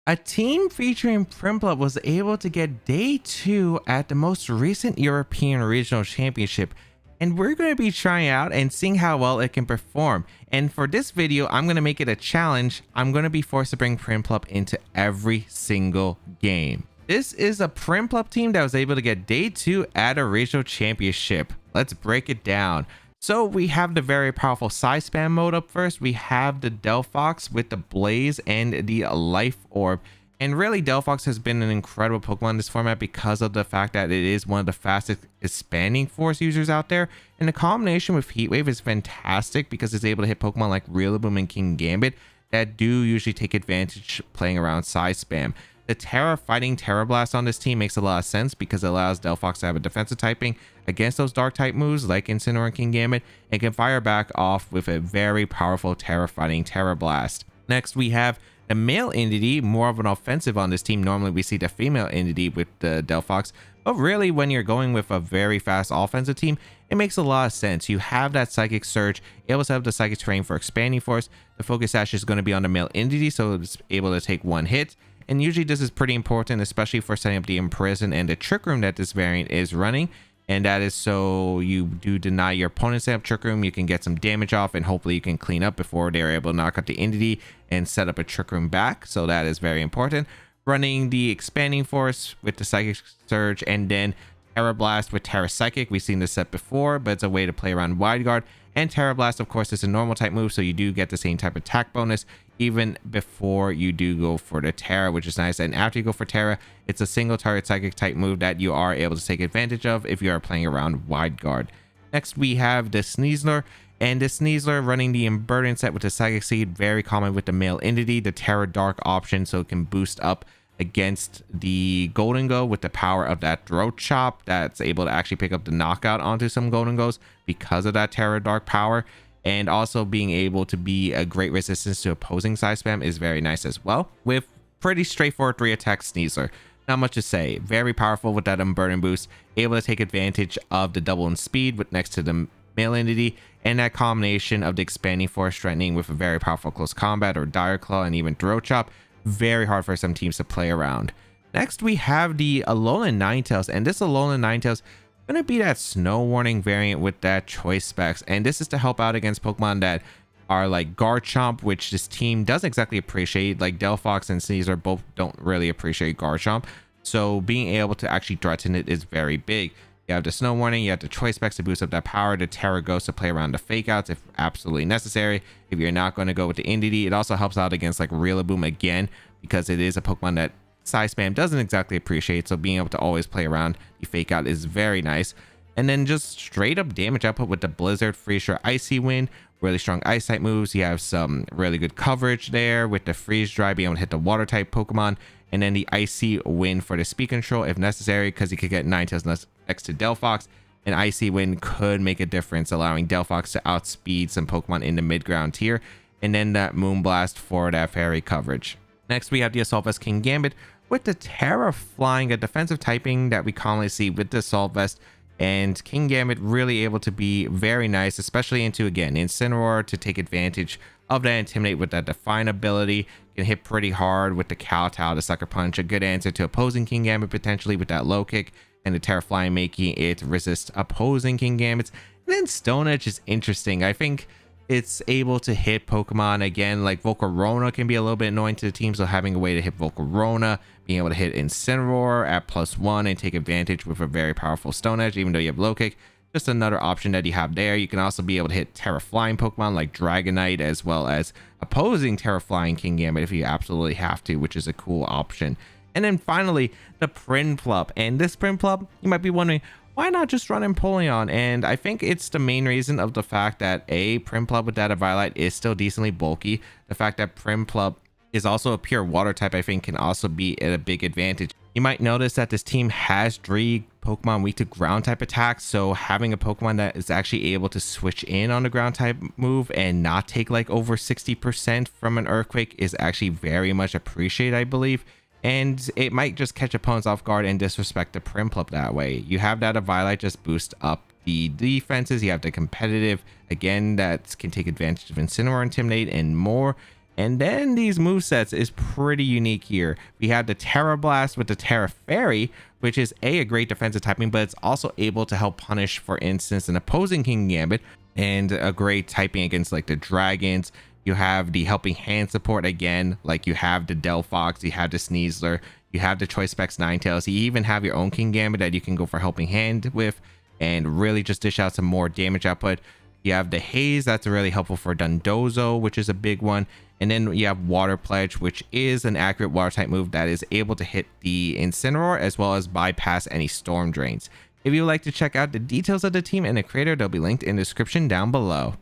A team featuring Prinplup was able to get day 2 at the most recent European Regional Championship, and we're going to be trying out and seeing how well it can perform. And for this video, I'm going to make it a challenge. I'm going to be forced to bring Prinplup into every single game. This is a Prinplup team that was able to get day 2 at a regional championship. Let's break it down. So we have the very powerful side spam mode up first. We have the Delphox with the Blaze and the Life Orb. And really, Delphox has been an incredible Pokemon in this format because of the fact that it is one of the fastest expanding force users out there. And the combination with Heat Wave is fantastic because it's able to hit Pokemon like Rillaboom and King Gambit that do usually take advantage playing around side spam. The Terra fighting Terra Blast on this team makes a lot of sense because it allows Delphox to have a defensive typing against those dark type moves like Incineroar and King Gambit, and can fire back off with a very powerful Terra fighting Terra Blast. Next, we have the male entity, more of an offensive on this team. Normally we see the female entity with the Delphox, but really when you're going with a very fast offensive team, it makes a lot of sense. You have that Psychic Surge, you also have the Psychic Terrain for expanding force. The Focus Sash is going to be on the male entity, so it's able to take one hit. And usually this is pretty important, especially for setting up the Imprison and the Trick Room that this variant is running. And that is so you do deny your opponent set up Trick Room, you can get some damage off, and hopefully you can clean up before they're able to knock out the entity and set up a Trick Room back. So that is very important. Running the Expanding Force with the Psychic Surge, and then Terra Blast with Terra Psychic. We've seen this set before, but it's a way to play around Wide Guard. And Terra Blast, of course, is a normal type move, so you do get the same type of attack bonus even before you do go for the Terra, which is nice. And after you go for Terra, it's a single target Psychic type move that you are able to take advantage of if you are playing around Wide Guard. Next, we have the Sneasler. And the Sneasler running the Unburden set with the Psychic Seed, very common with the male entity, the Terra Dark option, so it can boost up against the Golden Go with the power of that Throat Chop that's able to actually pick up the knockout onto some Golden Goes because of that Terra Dark power. And also being able to be a great resistance to opposing side spam is very nice as well. With pretty straightforward 3 attack Sneasler. Not much to say. Very powerful with that Unburden boost. Able to take advantage of the double in speed with next to the male entity. And that combination of the expanding force threatening with a very powerful close combat or Dire Claw and even Throat Chop. Very hard for some teams to play around. Next, we have the Alolan Ninetales. And this Alolan Ninetales gonna be that Snow Warning variant with that choice specs, and this is to help out against Pokemon that are like Garchomp, which this team doesn't exactly appreciate. Like Delphox and Sneasler both don't really appreciate Garchomp, so being able to actually threaten it is very big. You have the Snow Warning, you have the choice specs to boost up that power, the Terra Ghost to play around the fake outs if absolutely necessary. If you're not going to go with the entity, it also helps out against like Rillaboom again, because it is a Pokemon that side spam doesn't exactly appreciate, so being able to always play around the fake out is very nice. And then just straight up damage output with the Blizzard, Freeze, or Icy Wind, really strong ice type moves. You have some really good coverage there with the Freeze Dry, being able to hit the water type Pokemon, and then the Icy Wind for the speed control if necessary, because you could get Ninetales next to Delphox, and Icy Wind could make a difference, allowing Delphox to outspeed some Pokemon in the mid-ground tier, and then that Moonblast for that fairy coverage. Next, we have the Assault Vest King Gambit with the Terra Flying, a defensive typing that we commonly see with the Assault Vest, and King Gambit really able to be very nice, especially into, again, Incineroar to take advantage of that Intimidate with that Define ability. Can hit pretty hard with the Kowtow, the Sucker Punch, a good answer to opposing King Gambit potentially with that Low Kick, and the Terra Flying making it resist opposing King Gambits. And then Stone Edge is interesting. I think it's able to hit Pokemon again, like Volcarona can be a little bit annoying to the team, so having a way to hit Volcarona, being able to hit Incineroar at +1 and take advantage with a very powerful Stone Edge, even though you have Low Kick, just another option that you have there. You can also be able to hit Terra Flying Pokemon like Dragonite, as well as opposing Terra Flying King Gambit if you absolutely have to, which is a cool option. And then finally, the Prinplup. And this Prinplup, you might be wondering, why not just run Empoleon? And I think it's the main reason of the fact that Prinplup with that Violet is still decently bulky. The fact that Prinplup is also a pure water type, I think, can also be a big advantage. You might notice that this team has 3 Pokemon weak to ground type attacks, so having a Pokemon that is actually able to switch in on the ground type move and not take like over 60% from an Earthquake is actually very much appreciated, I believe. And it might just catch opponents off guard and disrespect the Prinplup that way. You have that Violet just boost up the defenses. You have the competitive, again, that can take advantage of Incineroar, Intimidate, and more. And then these movesets is pretty unique here. We have the Terra Blast with the Terra Fairy, which is a great defensive typing, but it's also able to help punish, for instance, an opposing King Gambit, and a great typing against like the dragons. You have the helping hand support again, like you have the Delphox, you have the Sneasler, you have the Choice Specs Ninetales. You even have your own King Gambit that you can go for helping hand with and really just dish out some more damage output. You have the Haze, that's really helpful for Dundozo, which is a big one. And then you have Water Pledge, which is an accurate water type move that is able to hit the Incineroar as well as bypass any Storm Drains. If you would like to check out the details of the team and the creator, they'll be linked in the description down below.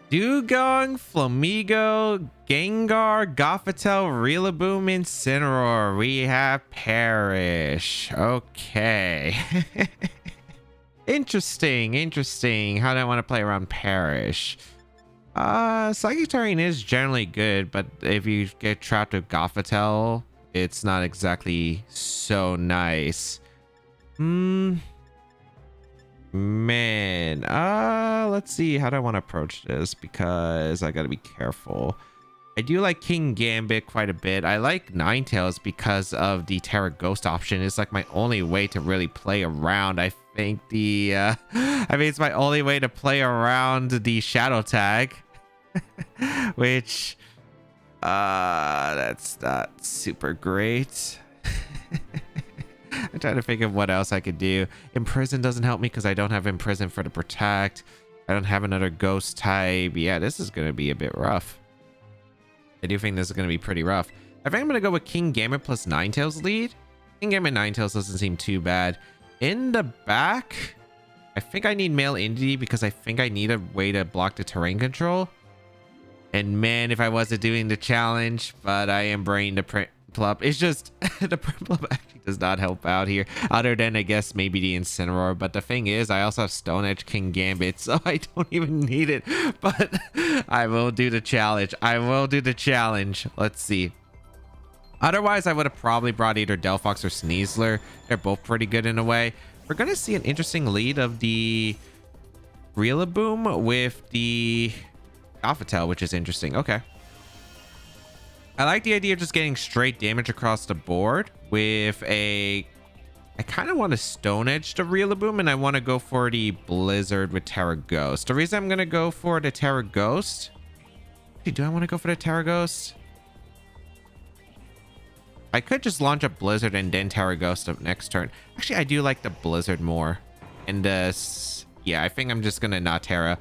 Dugong, Flamigo, Gengar, Gothitelle, Rillaboom, Incineroar. We have Perish. Okay. Interesting. How do I want to play around Perish? Psychic Terrain is generally good, but if you get trapped with Gothitelle, it's not exactly so nice. Man, let's see, how do I want to approach this, because I gotta be careful. I do like King Gambit quite a bit. I like Ninetales because of the Terra Ghost option. It's like my only way to really play around. I think it's my only way to play around the Shadow Tag. Which that's not super great. I'm trying to think of what else I could do. Imprison doesn't help me because I don't have Imprison for the Protect. I don't have another Ghost type. Yeah, this is going to be a bit rough. I do think this is going to be pretty rough. I think I'm going to go with King Gambit plus Ninetales lead. King Gambit Ninetales doesn't seem too bad. In the back, I think I need Male Indie because I think I need a way to block the terrain control. And man, if I wasn't doing the challenge, but I am bringing the Prinplup. It's just the Prinplup actually does not help out here, other than I guess maybe the Incineroar. But the thing is, I also have Stone Edge King Gambit, so I don't even need it. But I will do the challenge. Let's see. Otherwise, I would have probably brought either Delphox or Sneasler. They're both pretty good in a way. We're gonna see an interesting lead of the Rillaboom with the Gothitelle, which is interesting. Okay. I like the idea of just getting straight damage across the board with a... I kind of want to Stone Edge the Rillaboom, and I want to go for the Blizzard with Terra Ghost. The reason I'm going to go for the Terra Ghost... Do I want to go for the Terra Ghost? I could just launch a Blizzard and then Terra Ghost up next turn. Actually, I do like the Blizzard more. And yeah, I think I'm just going to not Terra.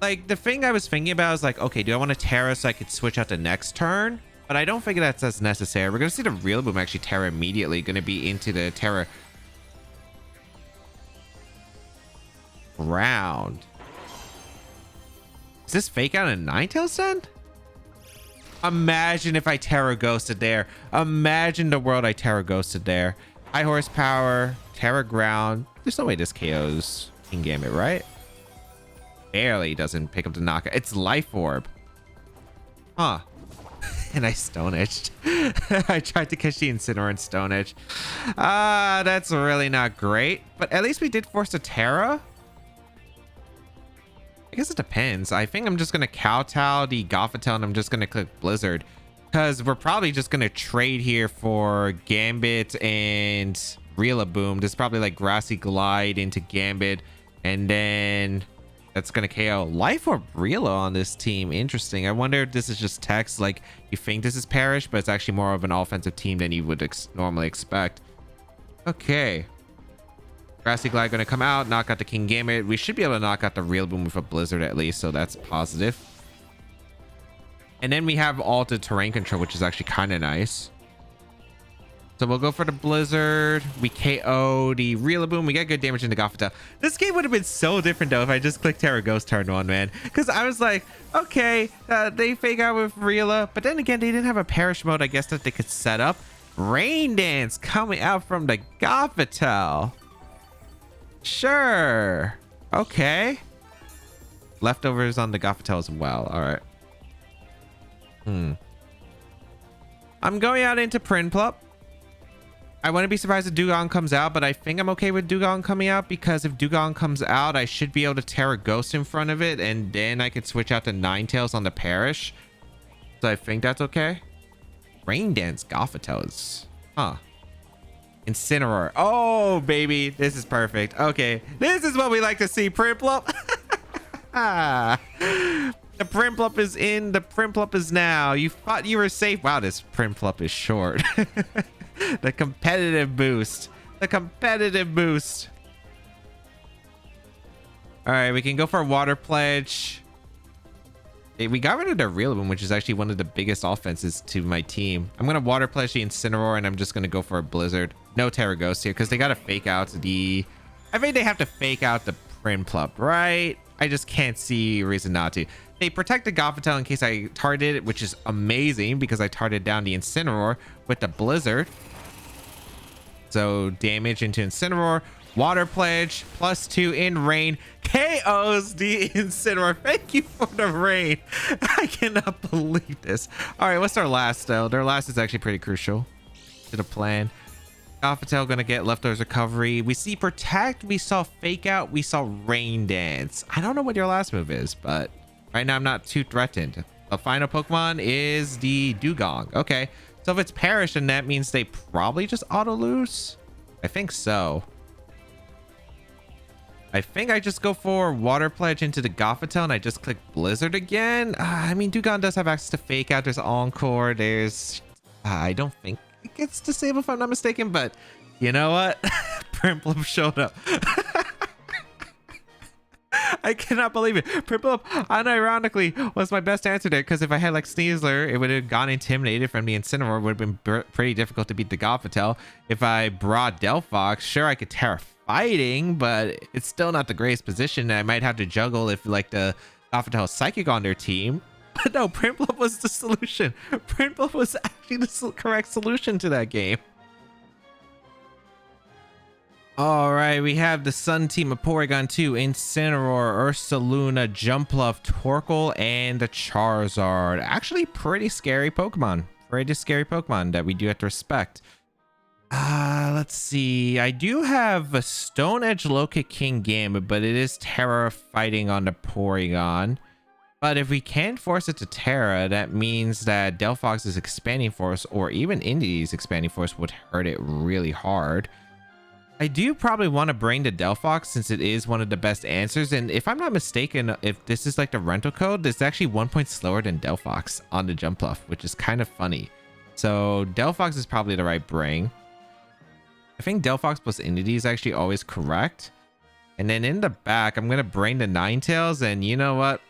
Like, the thing I was thinking about is like, okay, do I want to Terra so I could switch out the next turn? But I don't think that's as necessary. We're going to see the Rillaboom actually Terra immediately. Going to be into the Terra round. Is this fake out a Ninetales then? Imagine if I Terra Ghosted there. Imagine the world I Terra Ghosted there. High horsepower, Terra ground. There's no way this KOs King Gambit, right? Barely doesn't pick up the knockout. It's Life Orb. Huh. And I Stone Edged. I tried to catch the Incineroar and Stone Edge. That's really not great. But at least we did force a Terra. I guess it depends. I think I'm just going to kowtow the Gothitelle and I'm just going to click Blizzard. Because we're probably just going to trade here for Gambit and Rillaboom. This is probably like Grassy Glide into Gambit. And then... that's going to KO Life Orb Rilla on this team. Interesting. I wonder if this is just text, like you think this is Perish, but it's actually more of an offensive team than you would normally expect. Okay. Grassy Glide going to come out, knock out the King Gambit. We should be able to knock out the Rillaboom with a Blizzard at least, so that's positive. And then we have altered terrain control, which is actually kind of nice. So we'll go for the Blizzard. We KO the Rillaboom. We get good damage into Gothitelle. This game would have been so different though if I just clicked Terra Ghost turn one, man. Because I was like, okay, they fake out with Rilla, but then again, they didn't have a Perish mode, I guess, that they could set up. Rain Dance coming out from the Gothitelle. Sure. Okay. Leftovers on the Gothitelle as well. All right. I'm going out into Prinplup. I wouldn't be surprised if Dugong comes out, but I think I'm okay with Dugong coming out, because if Dugong comes out, I should be able to Terra Ghost in front of it, and then I could switch out to Ninetales on the Parish. So I think that's okay. Rain Dance Gothitelle. Huh. Incineroar. Oh, baby. This is perfect. Okay. This is what we like to see, Prinplup. The Prinplup is in. The Prinplup is now. You thought you were safe. Wow, this Prinplup is short. The competitive boost. The competitive boost. All right, we can go for a Water Pledge. Hey, we got rid of the Rillaboom, which is actually one of the biggest offenses to my team. I'm going to Water Pledge the Incineroar, and I'm just going to go for a Blizzard. No Terra Ghost here, because they got to fake out the... I think they have to fake out the Prinplup, right? I just can't see a reason not to. They protect the Gothitelle in case I target it, which is amazing, because I targeted down the Incineroar with the Blizzard. So damage into Incineroar. Water Pledge, +2 in rain. KOs the Incineroar. Thank you for the rain. I cannot believe this. All right, what's our last, though? Their last is actually pretty crucial to the plan. Gothitelle gonna get Leftovers Recovery. We see Protect. We saw Fake Out. We saw Rain Dance. I don't know what your last move is, but right now I'm not too threatened. The final Pokemon is the Dugong. Okay, so if it's Perish, then that means they probably just auto-lose. I think so. I think I just go for Water Pledge into the Gothitelle and I just click Blizzard again. I mean, Dugong does have access to Fake Out. There's Encore. There's... I don't think it gets disabled if I'm not mistaken, but you know what? Prinplup showed up. I cannot believe it. Prinplup, unironically, was my best answer there, because if I had like Sneasler, it would have gone Intimidated from the Incineroar. It would have been pretty difficult to beat the Gothitelle. If I brought Delphox, sure, I could Terra Fighting, but it's still not the greatest position. I might have to juggle if like the Gothitelle Psychic on their team. But no, Prinplup was the solution. Prinplup was actually the correct solution to that game. All right, we have the Sun team of Porygon 2, Incineroar, Ursaluna, Jumpluff, Torkoal, and the Charizard. Actually, pretty scary Pokemon. Pretty scary Pokemon that we do have to respect. Let's see. I do have a Stone Edge Low-Kick King Gambit, but it is Terra Fighting on the Porygon. But if we can't force it to Terra, that means that Delphox's Expanding Force or even Indeed's Expanding Force would hurt it really hard. I do probably want to bring the Delphox since it is one of the best answers. And if I'm not mistaken, if this is like the rental code, it's actually 1 point slower than Delphox on the Jumpluff, which is kind of funny. So Delphox is probably the right bring. I think Delphox plus Indeedee is actually always correct. And then in the back, I'm going to bring the Ninetales. And you know what?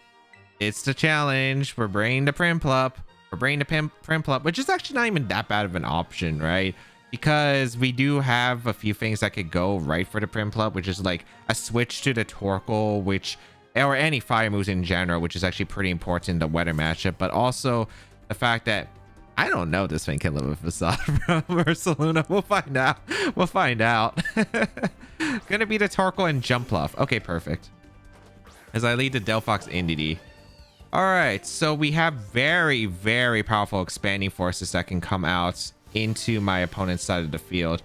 It's the challenge. We're bringing the Prinplup. We're bringing the Prinplup, which is actually not even that bad of an option, right? Because we do have a few things that could go right for the Prinplup, which is like a switch to the Torkoal, which, or any fire moves in general, which is actually pretty important in the weather matchup. But also the fact that I don't know this thing can live with Facade from Ursaluna. We'll find out. We'll find out. Gonna be the Torkoal and Jumpluff. Okay, perfect. As I lead the Delphox Indeedee. All right, so we have very, very powerful Expanding Forces that can come out into my opponent's side of the field.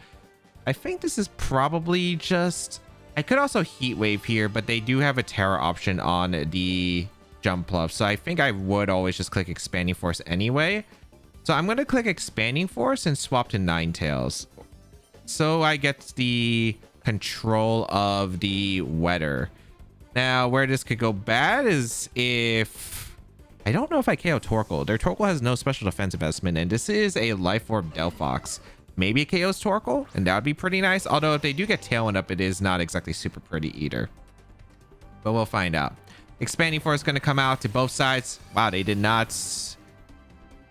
I think this is probably just... I could also Heat Wave here, but they do have a Terra option on the Jumpluff. So I think I would always just click Expanding Force anyway. So I'm going to click Expanding Force and swap to Ninetales. So I get the control of the weather. Now, where this could go bad is if... I don't know if I KO Torkoal. Their Torkoal has no special defense investment, and this is a Life Orb Delphox. Maybe it KOs Torkoal, and that would be pretty nice. Although if they do get Tailwind up, it is not exactly super pretty either. But we'll find out. Expanding Force is going to come out to both sides. Wow, they did not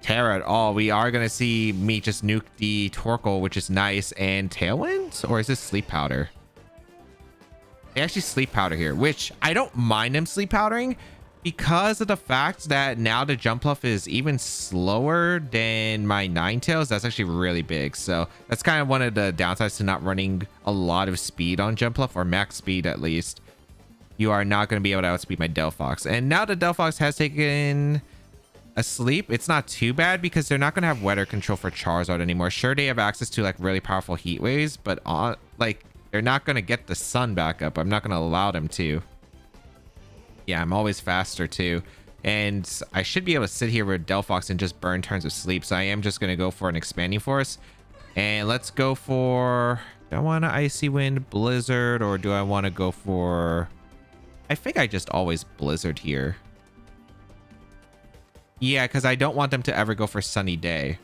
Terra at all. We are going to see me just nuke the Torkoal, which is nice. And Tailwind? Or is this Sleep Powder? They actually Sleep Powder here, which I don't mind them Sleep Powdering, because of the fact that now the Jumpluff is even slower than my Ninetales. That's actually really big. So that's kind of one of the downsides to not running a lot of speed on Jumpluff, or max speed at least. You are not going to be able to outspeed my Delphox. And now the Delphox has taken asleep, it's not too bad because they're not going to have weather control for Charizard anymore. Sure, they have access to like really powerful heat waves, but like they're not going to get the sun back up. I'm not going to allow them to. Yeah, I'm always faster too. And I should be able to sit here with Delphox and just burn turns of sleep. So I am just going to go for an Expanding Force. And let's go for... Do I want an Icy Wind, Blizzard, or do I want to go for... I think I just always Blizzard here. Yeah, because I don't want them to ever go for Sunny Day.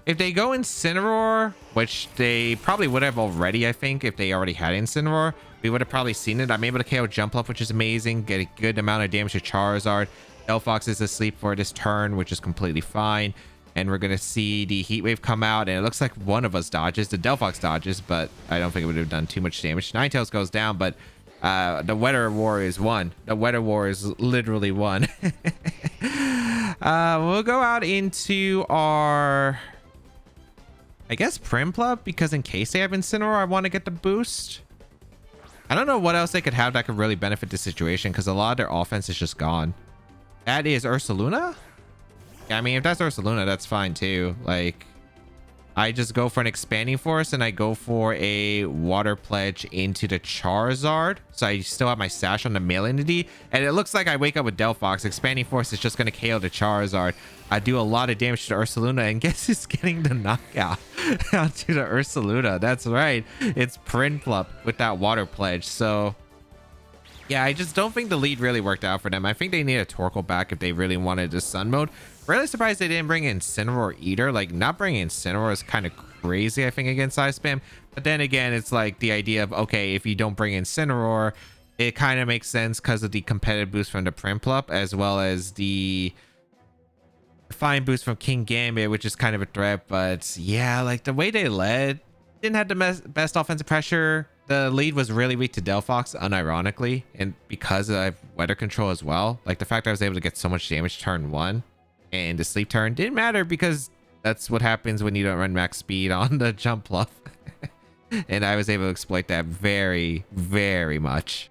If they go Incineroar, which they probably would have already, I think, if they already had Incineroar, we would have probably seen it. I'm able to KO Jumpluff, which is amazing. Get a good amount of damage to Charizard. Delphox is asleep for this turn, which is completely fine. And we're going to see the Heat Wave come out, and it looks like one of us dodges. The Delphox dodges, but I don't think it would have done too much damage. Ninetales goes down, but the Weather Warriors won. The Weather Warriors literally won. We'll go out into our... I guess Prinplup, because in case they have Incineroar, I want to get the boost. I don't know what else they could have that could really benefit the situation, because a lot of their offense is just gone. That is Ursaluna? Yeah, I mean, if that's Ursaluna, that's fine too. Like, I just go for an Expanding Force and I go for a Water Pledge into the Charizard. So I still have my Sash on the male entity. And it looks like I wake up with Delphox. Expanding Force is just going to KO the Charizard. I do a lot of damage to Ursaluna, and guess who's getting the knockout onto the Ursaluna? That's right. It's Prinplup with that Water Pledge. So... yeah, I just don't think the lead really worked out for them. I think they need a Torkoal back if they really wanted the Sun mode. Really surprised they didn't bring in Incineroar either. Like, not bringing in Incineroar is kind of crazy, I think, against Ice Spam. But then again, it's like the idea of, okay, if you don't bring in Incineroar, it kind of makes sense because of the competitive boost from the Prinplup, as well as the fine boost from King Gambit, which is kind of a threat. But yeah, like the way they led, didn't have the best offensive pressure. The lead was really weak to Delphox, unironically, and because I have weather control as well. Like the fact I was able to get so much damage turn 1 and the sleep turn didn't matter because that's what happens when you don't run max speed on the Jumpluff. And I was able to exploit that very, very much.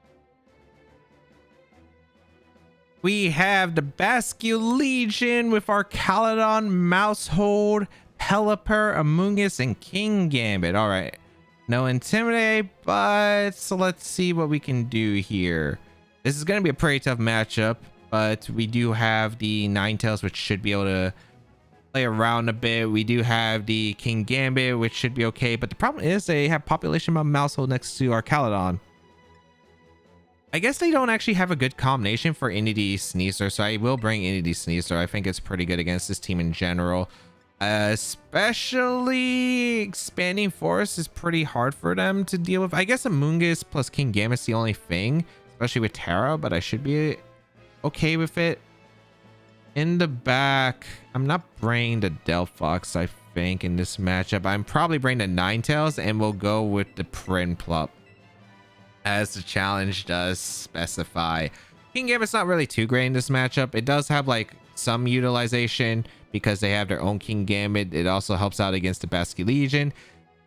We have the Basculegion with our Caledon, Mousehold, Pelipper, Amoonguss, and King Gambit. All right. No Intimidate, but so let's see what we can do here. This is going to be a pretty tough matchup, but we do have the Ninetales, which should be able to play around a bit. We do have the King Gambit, which should be okay, but the problem is they have Population Bomb Mousehold next to our Caledon. I guess they don't actually have a good combination for Inity Sneasler, so I will bring Inity Sneasler. I think it's pretty good against this team in general. Especially Expanding Force is pretty hard for them to deal with. I guess Amoonguss plus King Gambit's the only thing, especially with Terra, but I should be okay with it. In the back, I'm not bringing the Delphox, I think, in this matchup. I'm probably bringing the Ninetales, and we'll go with the Prinplup, as the challenge does specify. King Gambit's not really too great in this matchup. It does have like some utilization because they have their own King Gambit. It also helps out against the Basculegion.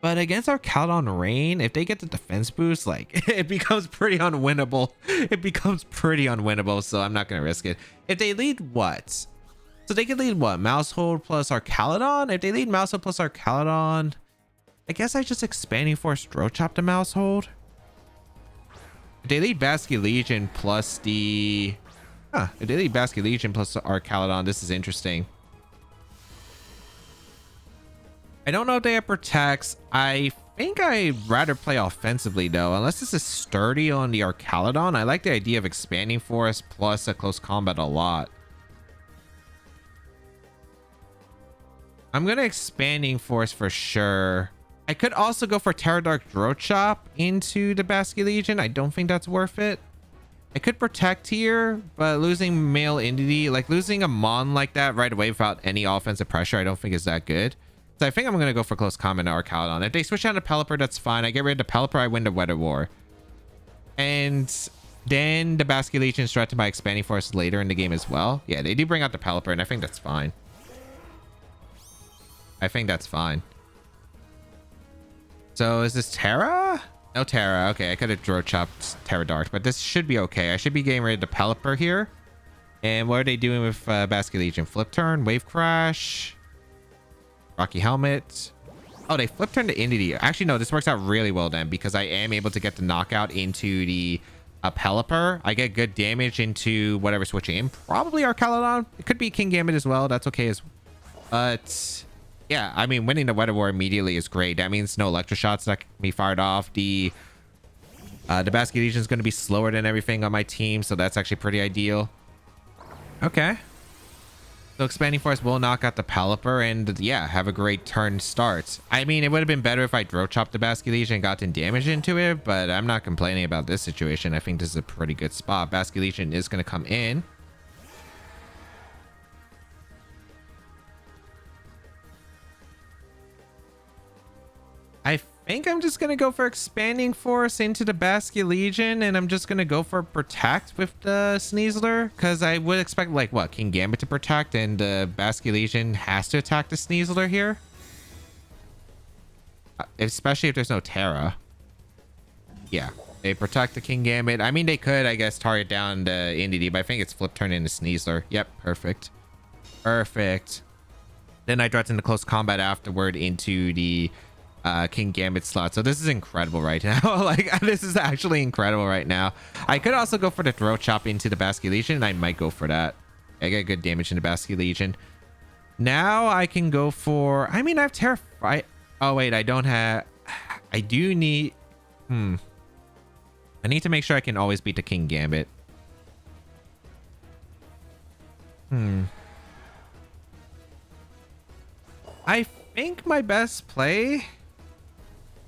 But against our Caledon Rain, if they get the defense boost, like it becomes pretty unwinnable. It becomes pretty unwinnable, so I'm not going to risk it. If they lead what? So they could lead what? Mousehold plus our Caledon? If they lead Mousehold plus our Caledon, I guess I just Expanding Force Throat Chop to Mousehold. If they lead Basculegion plus the... if they lead Basculegion plus our Caledon, this is interesting. I don't know if they have protects. I think I'd rather play offensively though, unless this is sturdy on the Arcaladon. I like the idea of Expanding Force plus a close combat a lot. I'm gonna Expanding Force for sure. I could also go for Terra Dark Throat Chop into the Basculegion. I don't think that's worth it. I could protect here, but losing male entity, like losing a Mon like that right away without any offensive pressure, I don't think is that good. So I think I'm going to go for close combat to Arcaladon. If they switch down to Pelipper, that's fine. I get rid of the Pelipper, I win the Weather War. And then the Basculegion is threatened by Expanding Force later in the game as well. Yeah, they do bring out the Pelipper, and I think that's fine. I think that's fine. So is this Terra? No Terra. Okay, I could have Throat Chopped Terra Dark, but this should be okay. I should be getting rid of the Pelipper here. And what are they doing with Basket Legion? Flip turn, wave crash, Rocky Helmet. Oh, they flip turn to Entity. Actually, no, this works out really well then because I am able to get the knockout into the Pelipper. I get good damage into whatever switching in. Probably our Caledon. It could be King Gambit as well. That's okay as well. But yeah, I mean, winning the Weather War immediately is great. That means no electro shots that can be fired off. The Basket Legion is going to be slower than everything on my team, so that's actually pretty ideal. Okay. So Expanding Force will knock out the Pelipper and yeah, have a great turn start. I mean, it would have been better if I throw chopped the Basket Legion and gotten damage into it, but I'm not complaining about this situation. I think this is a pretty good spot. Basket Legion is going to come in. I think I'm just going to go for Expanding Force into the Basket Legion, and I'm just going to go for Protect with the Sneasler, because I would expect, like, what, King Gambit to protect, and the Basket Legion has to attack the Sneasler here. Especially if there's no Terra. Yeah, they protect the King Gambit. I mean, they could, I guess, target down the NDD, but I think it's Flip Turn into Sneasler. Yep, perfect. Perfect. Then I threaten the close combat afterward into the King Gambit slot. So this is incredible right now. Like, this is actually incredible right now. I could also go for the throw chop into the Basket Legion, and I might go for that. I get good damage in the Basket Legion. Now I can go for, I mean, I have Terra. Oh wait, I don't have, I do need, I need to make sure I can always beat the King Gambit. I think my best play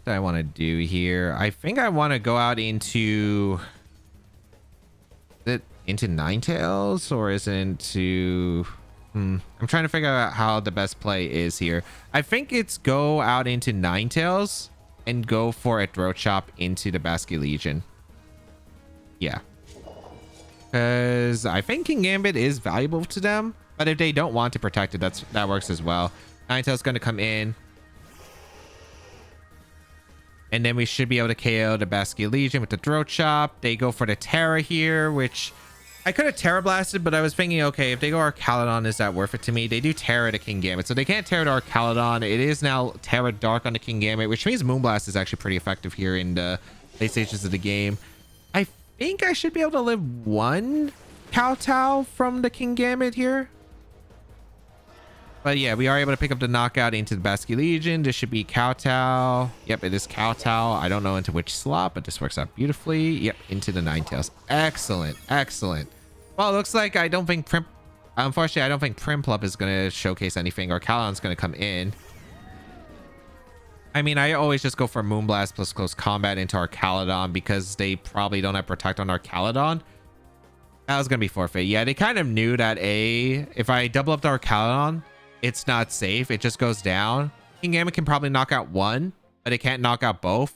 that I want to do here, I think I want to go out into, is it into Ninetales or is it into, I'm trying to figure out how the best play is here. I think it's go out into Ninetales and go for a throw chop into the Basket Legion. Yeah, because I think King Gambit is valuable to them, but if they don't want to protect it, that works as well. Ninetales going to come in, and then we should be able to KO the Basket Legion with the throat chop. They go for the Terra here, which I could have Terra blasted, but I was thinking, okay, if they go Arcaladon, is that worth it to me? They do Terra to King Gambit, so they can't Terra to Arcaladon. It is now Terra Dark on the King Gambit, which means Moonblast is actually pretty effective here in the late stages of the game. I think I should be able to live one Kowtow from the King Gambit here. But yeah, we are able to pick up the knockout into the Basket Legion. This should be Kowtow. Yep, it is Kowtow. I don't know into which slot, but this works out beautifully. Yep, into the Ninetales. Excellent, excellent. Well, it looks like I don't think unfortunately, I don't think Prinplup is going to showcase anything, or Caledon's going to come in. I mean, I always just go for Moonblast plus close combat into our Caledon because they probably don't have Protect on our Caledon. That was going to be forfeit. Yeah, they kind of knew that if I double up our Caledon, it's not safe. It just goes down. King Gambit can probably knock out one, but it can't knock out both.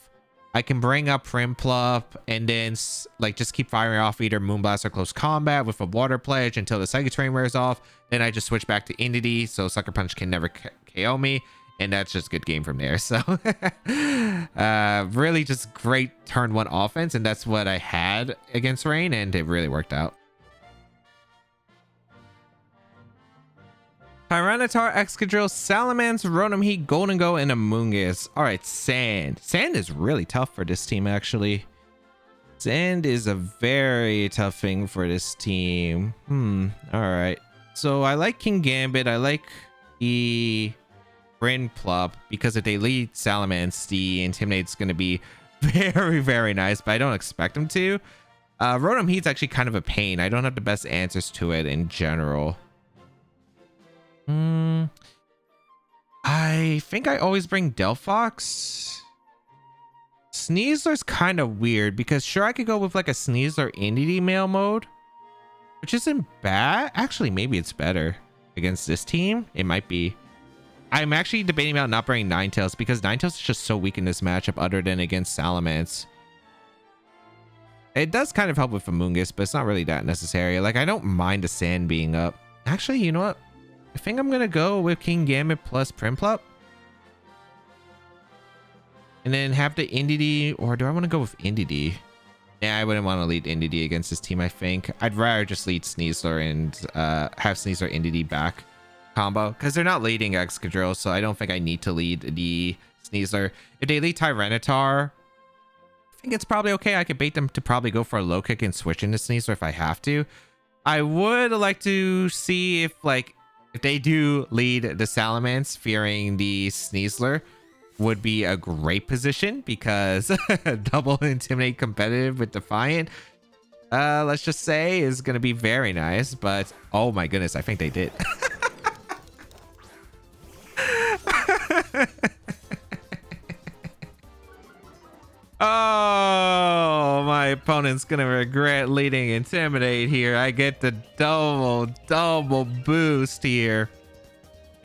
I can bring up Prinplup and then like just keep firing off either Moonblast or close combat with a Water Pledge until the Psychic Terrain wears off. Then I just switch back to Entity, so Sucker Punch can never KO me, and that's just good game from there. So really just great turn one offense, and that's what I had against Rain, and it really worked out. Tyranitar, Excadrill, Salamence, Rotom Heat, Golden Go, and Amoonguss. All right, Sand. Sand is really tough for this team, actually. Sand is a very tough thing for this team. All right. So I like King Gambit. I like the Prinplup because if they lead Salamence, the Intimidate's going to be very, very nice, but I don't expect them to. Rotom Heat's actually kind of a pain. I don't have the best answers to it in general. I think I always bring Delphox. Sneasler's kind of weird because sure, I could go with like a Sneasler Entity Male mode, which isn't bad. Actually, maybe it's better against this team. It might be. I'm actually debating about not bringing Ninetales because Ninetales is just so weak in this matchup other than against Salamence. It does kind of help with Amoonguss, but it's not really that necessary. Like, I don't mind the Sand being up. Actually, you know what? I think I'm going to go with King Gambit plus Prinplup. And then have the Entity, or do I want to go with Entity? Yeah, I wouldn't want to lead Indeedee against this team, I think. I'd rather just lead Sneasler and have Sneasler Indeedee back combo, because they're not leading Excadrill, so I don't think I need to lead the Sneasler. If they lead Tyranitar, I think it's probably okay. I could bait them to probably go for a low kick and switch into Sneasler if I have to. I would like to see if they do lead the Salamence, fearing the Sneasler would be a great position, because double intimidate competitive with Defiant, let's just say, is going to be very nice. But oh my goodness, I think they did. Oh, my opponent's gonna regret leading Intimidate here. I get the double boost here.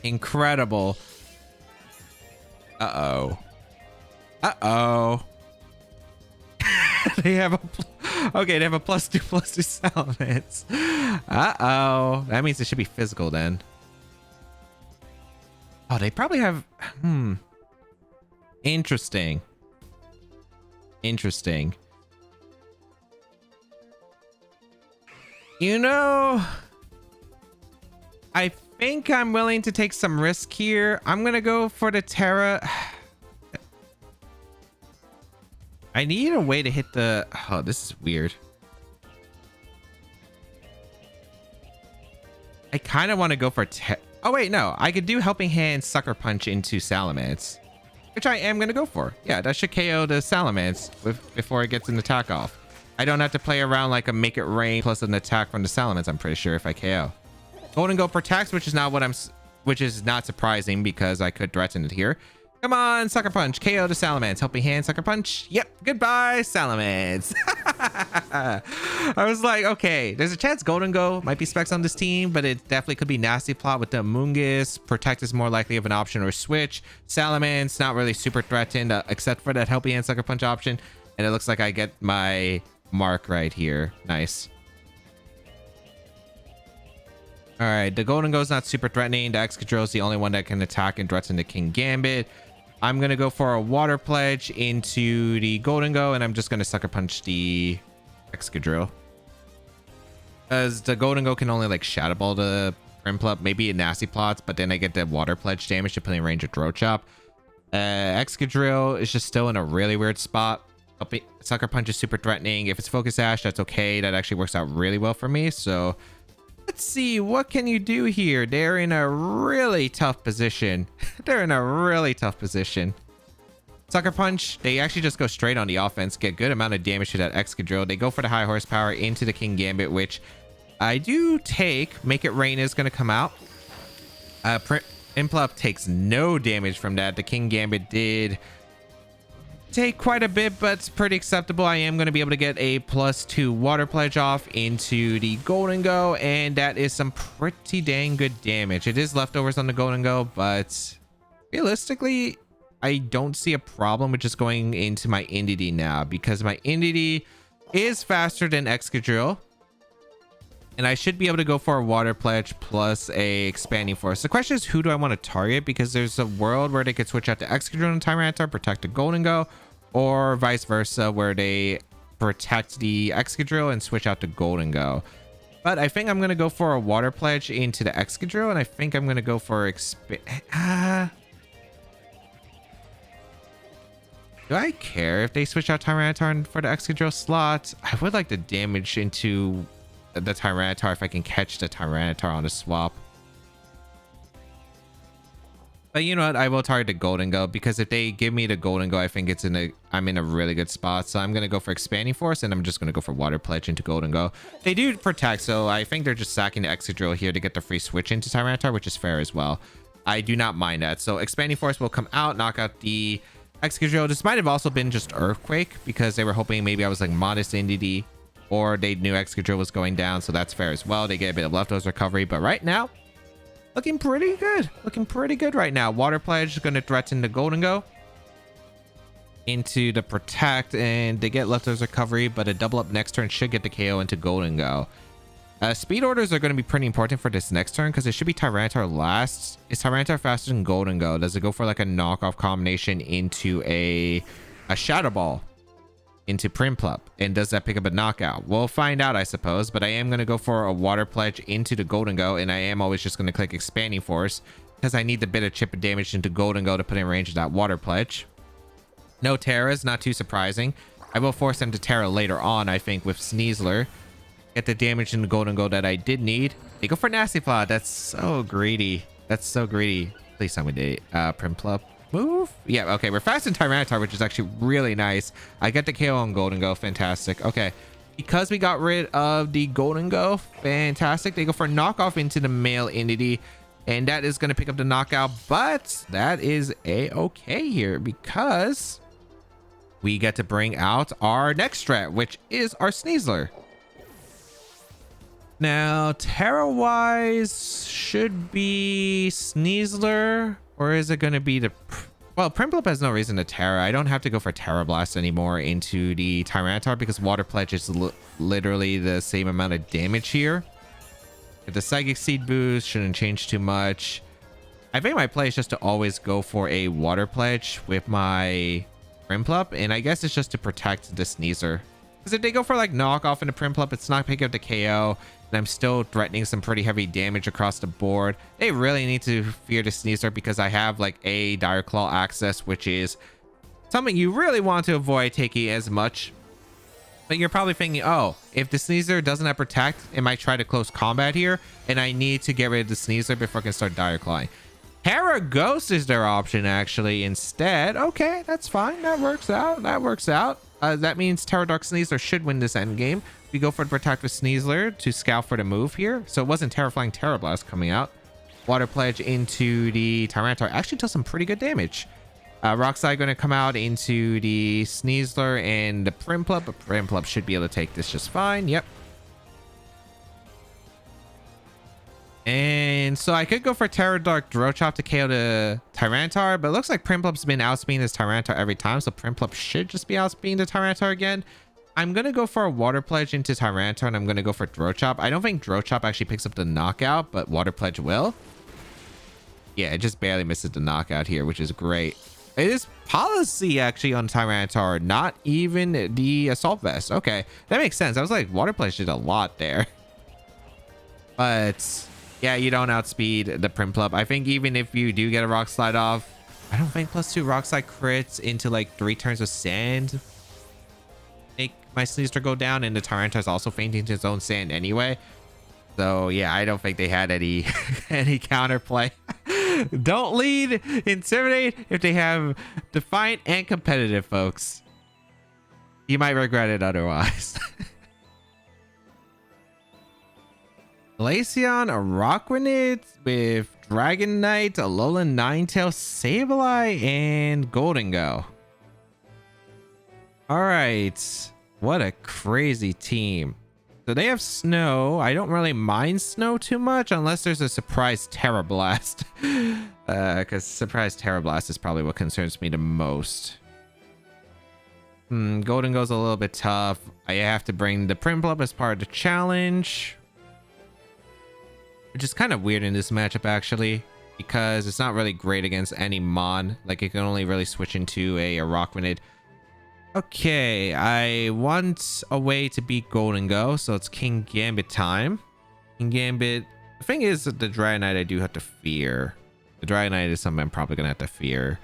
Incredible. Uh-oh. They have okay, they have a +2/+2 Salamence. Uh-oh. That means it should be physical then. Oh, they probably have Interesting. You know, I think I'm willing to take some risk here. I'm gonna go for the Terra. I need a way to hit the... Oh, this is weird. I kind of want to go for... Oh, wait, no. I could do Helping Hand Sucker Punch into Salamence, which I am going to go for. Yeah, that should KO the Salamence before it gets an attack off. I don't have to play around like a Make It Rain plus an attack from the Salamence, I'm pretty sure, if I KO. Golden Go protects, which is not what which is not surprising, because I could threaten it here. Come on, Sucker Punch, KO the Salamence. Helping Hand, Sucker Punch. Yep, goodbye, Salamence. I was like, okay, there's a chance Golden Go might be specs on this team, but it definitely could be Nasty Plot with the Amoonguss. Protect is more likely of an option, or Switch. Salamence, not really super threatened, except for that Helping Hand, Sucker Punch option. And it looks like I get my mark right here. Nice. All right, the Golden Go is not super threatening. The Excadrill is the only one that can attack and threaten the King Gambit. I'm going to go for a Water Pledge into the Golden Go, and I'm just going to Sucker Punch the Excadrill, because the Golden Go can only like Shadow Ball the Prinplup, maybe a Nasty Plots, but then I get the Water Pledge damage to put in range of Throat Chop. Excadrill is just still in a really weird spot. Sucker Punch is super threatening. If it's Focus Sash, that's okay. That actually works out really well for me. So let's see, what can you do here? They're in a really tough position. They're in a really tough position. Sucker Punch, they actually just go straight on the offense, get good amount of damage to that Excadrill. They go for the high horsepower into the King Gambit, which I do take. Make It Rain is going to come out. Prinplup takes no damage from that. The King Gambit did take quite a bit, but it's pretty acceptable. I am going to be able to get a +2 Water Pledge off into the Golden Go, and that is some pretty dang good damage. It is leftovers on the Golden Go, but realistically, I don't see a problem with just going into my Indeedee now, because my Indeedee is faster than Excadrill, and I should be able to go for a Water Pledge plus a Expanding Force. The question is, who do I want to target? Because there's a world where they could switch out to Excadrill and Tyranitar, protect the Golden Go, or vice versa, where they protect the Excadrill and switch out to Golden Go. But I think I'm going to go for a Water Pledge into the Excadrill, and I think I'm going to go for do I care if they switch out Tyranitar for the Excadrill slot? I would like the damage into the Tyranitar if I can catch the Tyranitar on the swap. But you know what? I will target the Golden Go, because if they give me the Golden Go, I think I'm in a really good spot. So I'm going to go for Expanding Force, and I'm just going to go for Water Pledge into Golden Go. They do protect, so I think they're just sacking the Excadrill here to get the free switch into Tyranitar, which is fair as well. I do not mind that. So Expanding Force will come out, knock out the Excadrill. This might have also been just Earthquake, because they were hoping maybe I was like modest Indeedee, or they knew Excadrill was going down, so that's fair as well. They get a bit of leftovers recovery, but right now, looking pretty good. Looking pretty good right now. Water Pledge is going to threaten the Golden Go into the Protect, and they get leftovers recovery, but a double up next turn should get the KO into Golden Go. Speed orders are going to be pretty important for this next turn, because it should be Tyranitar last. Is Tyranitar faster than Golden Go? Does it go for like a knockoff combination into a Shadow Ball? into Prinplup. And does that pick up a knockout? We'll find out, I suppose. But I am going to go for a Water Pledge into the Golden Go. And I am always just going to click Expanding Force, because I need the bit of chip and damage into Golden Go to put in range of that Water Pledge. No Terras, not too surprising. I will force them to Terra later on, I think, with Sneasler. Get the damage in the Golden Go that I did need. They go for Nasty Plot. That's so greedy. That's so greedy. Please tell me they Prinplup. Move. Yeah, okay. We're fast in Tyranitar, which is actually really nice. I get the KO on Golden Go. Fantastic. Okay. Because we got rid of the Golden Go, fantastic. They go for a knockoff into the male entity. And that is going to pick up the knockout. But that is a-okay here, because we get to bring out our next strat, which is our Sneasler. Now, Terra-wise, should be Sneasler, or is it going to be the... Well, Prinplup has no reason to Terra. I don't have to go for Terra Blast anymore into the Tyranitar, because Water Pledge is literally the same amount of damage here. If the Psychic Seed boost shouldn't change too much. I think my play is just to always go for a Water Pledge with my Prinplup, and I guess it's just to protect the Sneasler. Because if they go for like knockoff into Prinplup, it's not picking up the KO, and I'm still threatening some pretty heavy damage across the board. They really need to fear the Sneasler, because I have like a Dire Claw access, which is something you really want to avoid taking as much. But you're probably thinking, oh, if the Sneasler doesn't have Protect, it might try to close combat here, and I need to get rid of the Sneasler before I can start Dire Clawing. Terra Ghost is their option, actually, instead. Okay, that's fine. That works out. That works out. That means Terra Dark Sneasler should win this endgame. We go for the Protect with Sneasler to scout for the move here. So it wasn't Terrifying Terra Blast coming out. Water Pledge into the Tyranitar actually does some pretty good damage. Rock Slide going to come out into the Sneasler and the Prinplup, but Prinplup should be able to take this just fine. Yep. And so I could go for Terra Dark Throat Chop to KO the Tyranitar, but it looks like Prinplup's been outspeeding this Tyranitar every time, so Prinplup should just be outspeeding the Tyranitar again. I'm going to go for a Water Pledge into Tyranitar, and I'm going to go for Throat Chop. I don't think Throat Chop actually picks up the knockout, but Water Pledge will. Yeah, it just barely misses the knockout here, which is great. It is policy actually on Tyranitar, not even the Assault Vest. Okay, that makes sense. I was like, Water Pledge did a lot there. But yeah, you don't outspeed the Prinplup. I think even if you do get a Rock Slide off, I don't think +2 Rock Slide crits into like 3 turns of sand make my Sneasler go down, and the Tyranitar is also fainting to his own sand anyway. So yeah, I don't think they had any any counterplay. Don't lead, intimidate if they have Defiant and Competitive, folks. You might regret it otherwise. Glaceon, a Rockrunnit with Dragonite, Alolan Ninetales, Sableye, and Golden Go. Alright. What a crazy team. So they have Snow. I don't really mind Snow too much unless there's a surprise Terra Blast. Because surprise Terra Blast is probably what concerns me the most. Golden Go's a little bit tough. I have to bring the Prinplup as part of the challenge, which is kind of weird in this matchup actually, because it's not really great against any Mon. Like, it can only really switch into a Rockrunnit. Okay, I want a way to beat Golden Go, so it's King Gambit time. King Gambit. The thing is that the Dragonite I do have to fear. The Dragonite is something I'm probably gonna have to fear.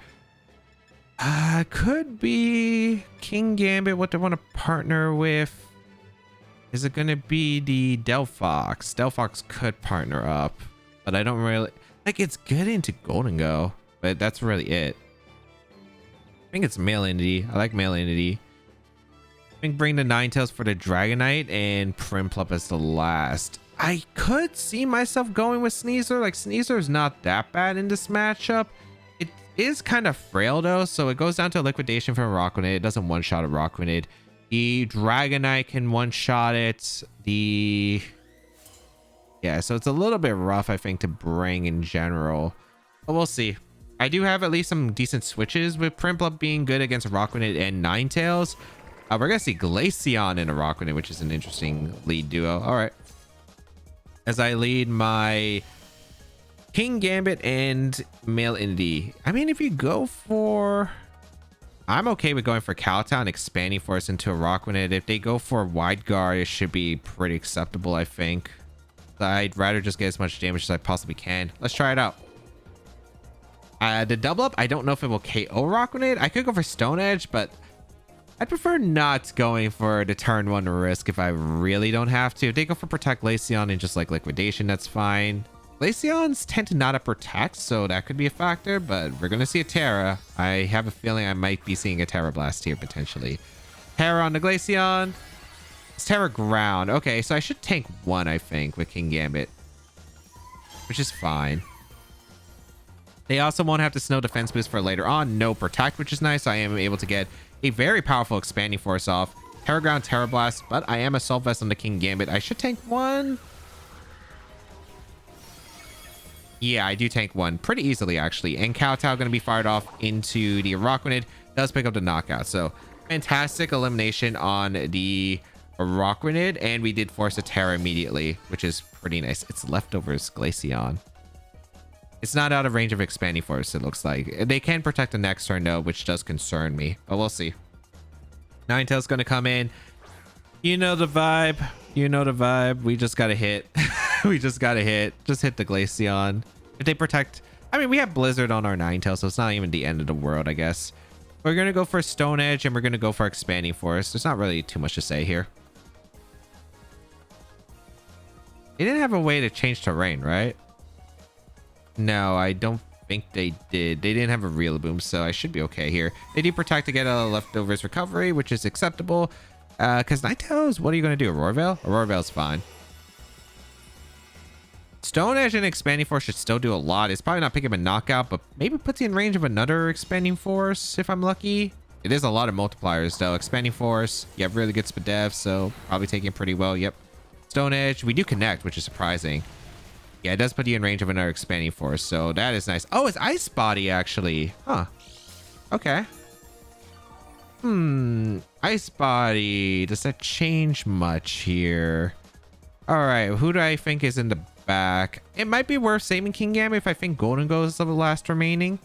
Could be King Gambit. What do I want to partner with? Is it gonna be the Delphox? Delphox could partner up, but I don't really like. It's good into Golden Go, but that's really it. I think it's Male Entity. I like Male Entity. I think bring the Ninetales for the Dragonite and Prinplup as the last. I could see myself going with Sneasler. Like, Sneasler is not that bad in this matchup. It is kind of frail though, so it goes down to a liquidation from Rockrunnit. It doesn't one-shot a Rockrunnit. The Dragonite can one-shot it. Yeah, so it's a little bit rough, I think, to bring in general. But we'll see. I do have at least some decent switches with Prinplup being good against Rockrunnit and Ninetales. We're going to see Glaceon in a Rockrunnit, which is an interesting lead duo. All right. As I lead my King Gambit and Male Entity. I mean, if you go for... I'm okay with going for Cowtown, expanding Force into a Rockrunet. If they go for Wide Guard, it should be pretty acceptable, I think. I'd rather just get as much damage as I possibly can. Let's try it out. The double up, I don't know if it will KO Rockrunet. I could go for Stone Edge, but I'd prefer not going for the turn 1 risk if I really don't have to. If they go for Protect Glaceon and just like Liquidation, that's fine. Glaceons tend to not protect, so that could be a factor, but we're going to see a Terra. I have a feeling I might be seeing a Terra Blast here, potentially. Terra on the Glaceon. It's Terra Ground. Okay, so I should tank 1, I think, with King Gambit, which is fine. They also won't have the Snow Defense boost for later on. No Protect, which is nice. I am able to get a very powerful Expanding Force off. Terra Ground, Terra Blast, but I am Assault Vest on the King Gambit. I should tank 1. Yeah, I do tank 1 pretty easily, actually. And Kowtow going to be fired off into the Rockrunet. Does pick up the knockout. So, fantastic elimination on the Rockrunet. And we did force a Terra immediately, which is pretty nice. It's Leftovers Glaceon. It's not out of range of Expanding Force, it looks like. They can protect the next turn, though, which does concern me. But we'll see. Ninetales going to come in. You know the vibe. You know the vibe. We just got to hit. We just got to hit. Just hit the Glaceon. If they protect... I mean, we have Blizzard on our Ninetales, so it's not even the end of the world, I guess. We're going to go for Stone Edge, and we're going to go for Expanding Force. There's not really too much to say here. They didn't have a way to change terrain, right? No, I don't think they did. They didn't have a real boom, so I should be okay here. They do protect to get a Leftovers recovery, which is acceptable. Because Ninetales, what are you going to do? Aurora Veil? Aurora Veil's fine. Stone Edge and Expanding Force should still do a lot. It's probably not picking up a knockout, but maybe puts you in range of another Expanding Force if I'm lucky. It is a lot of multipliers, though. Expanding Force, you have really good Spadef, so probably taking it pretty well. Yep. Stone Edge, we do connect, which is surprising. Yeah, it does put you in range of another Expanding Force, so that is nice. Oh, it's Ice Body, actually. Huh. Okay. Ice Body. Does that change much here? All right, who do I think is in the back? It might be worth saving King Gambit if I think Golden Goes is the last remaining.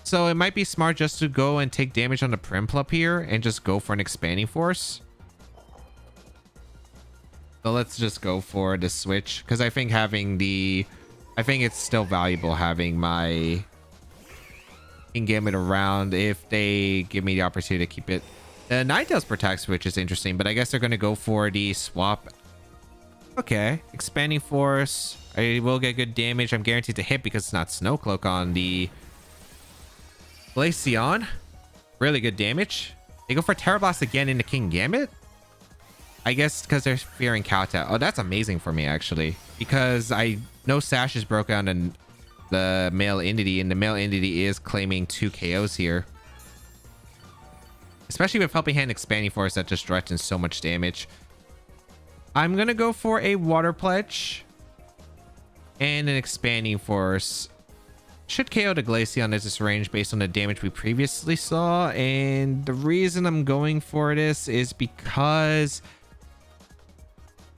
So it might be smart just to go and take damage on the Prinplup here and just go for an Expanding Force. So let's just go for the switch, because I think having the... I think it's still valuable having my King Gambit around if they give me the opportunity to keep it. The Ninetales protects, which is interesting, but I guess they're going to go for the swap. Okay. Expanding Force. I will get good damage. I'm guaranteed to hit because it's not Snow Cloak on the Glaceon. Really good damage. They go for Terra Blast again into King Gambit. I guess because they're fearing Kowtow. Oh, that's amazing for me, actually. Because I know Sash is broke down in the male entity, and the male entity is claiming 2 KOs here. Especially with Helping Hand Expanding Force that just threatens so much damage. I'm going to go for a Water Pledge and an Expanding Force. Should KO the Glaceon at this range based on the damage we previously saw. And the reason I'm going for this is because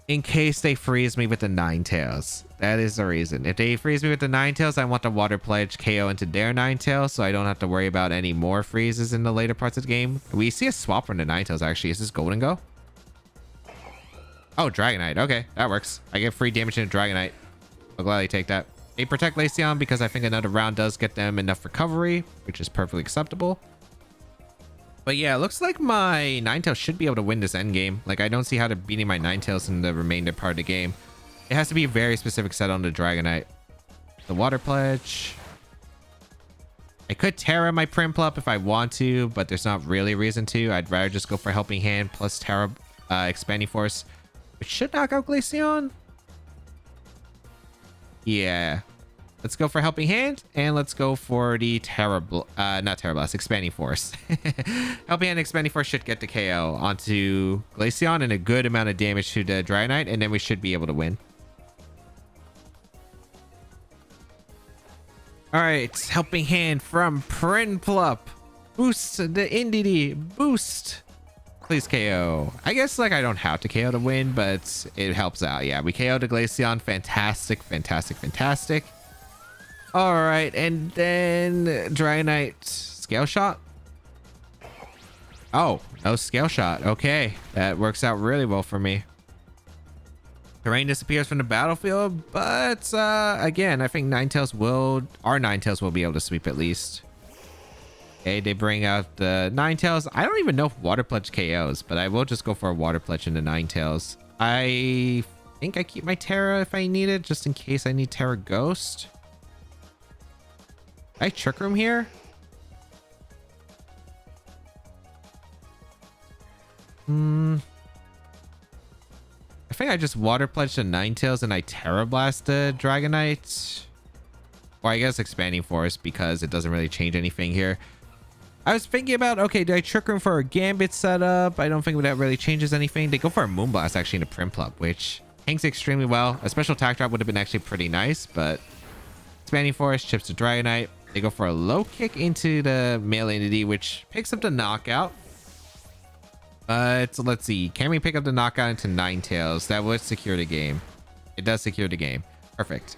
in case they freeze me with the Ninetales. That is the reason. If they freeze me with the Ninetales, I want the Water Pledge KO into their Ninetales, so I don't have to worry about any more freezes in the later parts of the game. We see a swap from the Ninetales, actually. Is this Golden Go? Oh, Dragonite. Okay, that works. I get free damage into Dragonite. I'll gladly take that. They protect Glaceon because I think another round does get them enough recovery, which is perfectly acceptable. But yeah, it looks like my Ninetales should be able to win this endgame. Like, I don't see how they're beating my Ninetales in the remainder part of the game. It has to be a very specific set on the Dragonite. The Water Pledge. I could Terra my Prinplup if I want to, but there's not really a reason to. I'd rather just go for Helping Hand plus Terra Expanding Force, which should knock out Glaceon. Yeah. Let's go for Helping Hand, and let's go for the not Terra Blast, Expanding Force. Helping Hand Expanding Force should get the KO onto Glaceon and a good amount of damage to the Dragonite, and then we should be able to win. Alright, Helping Hand from Prinplup. Boost the entity. Boost. Please KO. I guess like I don't have to KO to win, but it helps out. Yeah, we KO the Glaceon. Fantastic, fantastic, fantastic. All right, and then Dragonite Scale Shot. Oh, no scale shot. Okay, that works out really well for me. Terrain disappears from the battlefield, but again, I think our Ninetales will be able to sweep at least. Okay, they bring out the Ninetales. I don't even know if Water Pledge KOs, but I will just go for a Water Pledge into Ninetales. I think I keep my Terra if I need it, just in case I need Terra Ghost. I Trick Room here? I think I just Water Pledge the Ninetales and I Terra Blast the Dragonite. Or I guess Expanding Force because it doesn't really change anything here. I was thinking about, okay, do I Trick Room for a Gambit setup? I don't think that really changes anything. They go for a Moonblast actually into Prinplup, which hangs extremely well. A special attack drop would have been actually pretty nice, but Expanding Force chips the Dragonite. They go for a low kick into the male entity, which picks up the knockout. But let's see. Can we pick up the knockout into Ninetales? That would secure the game. It does secure the game. Perfect.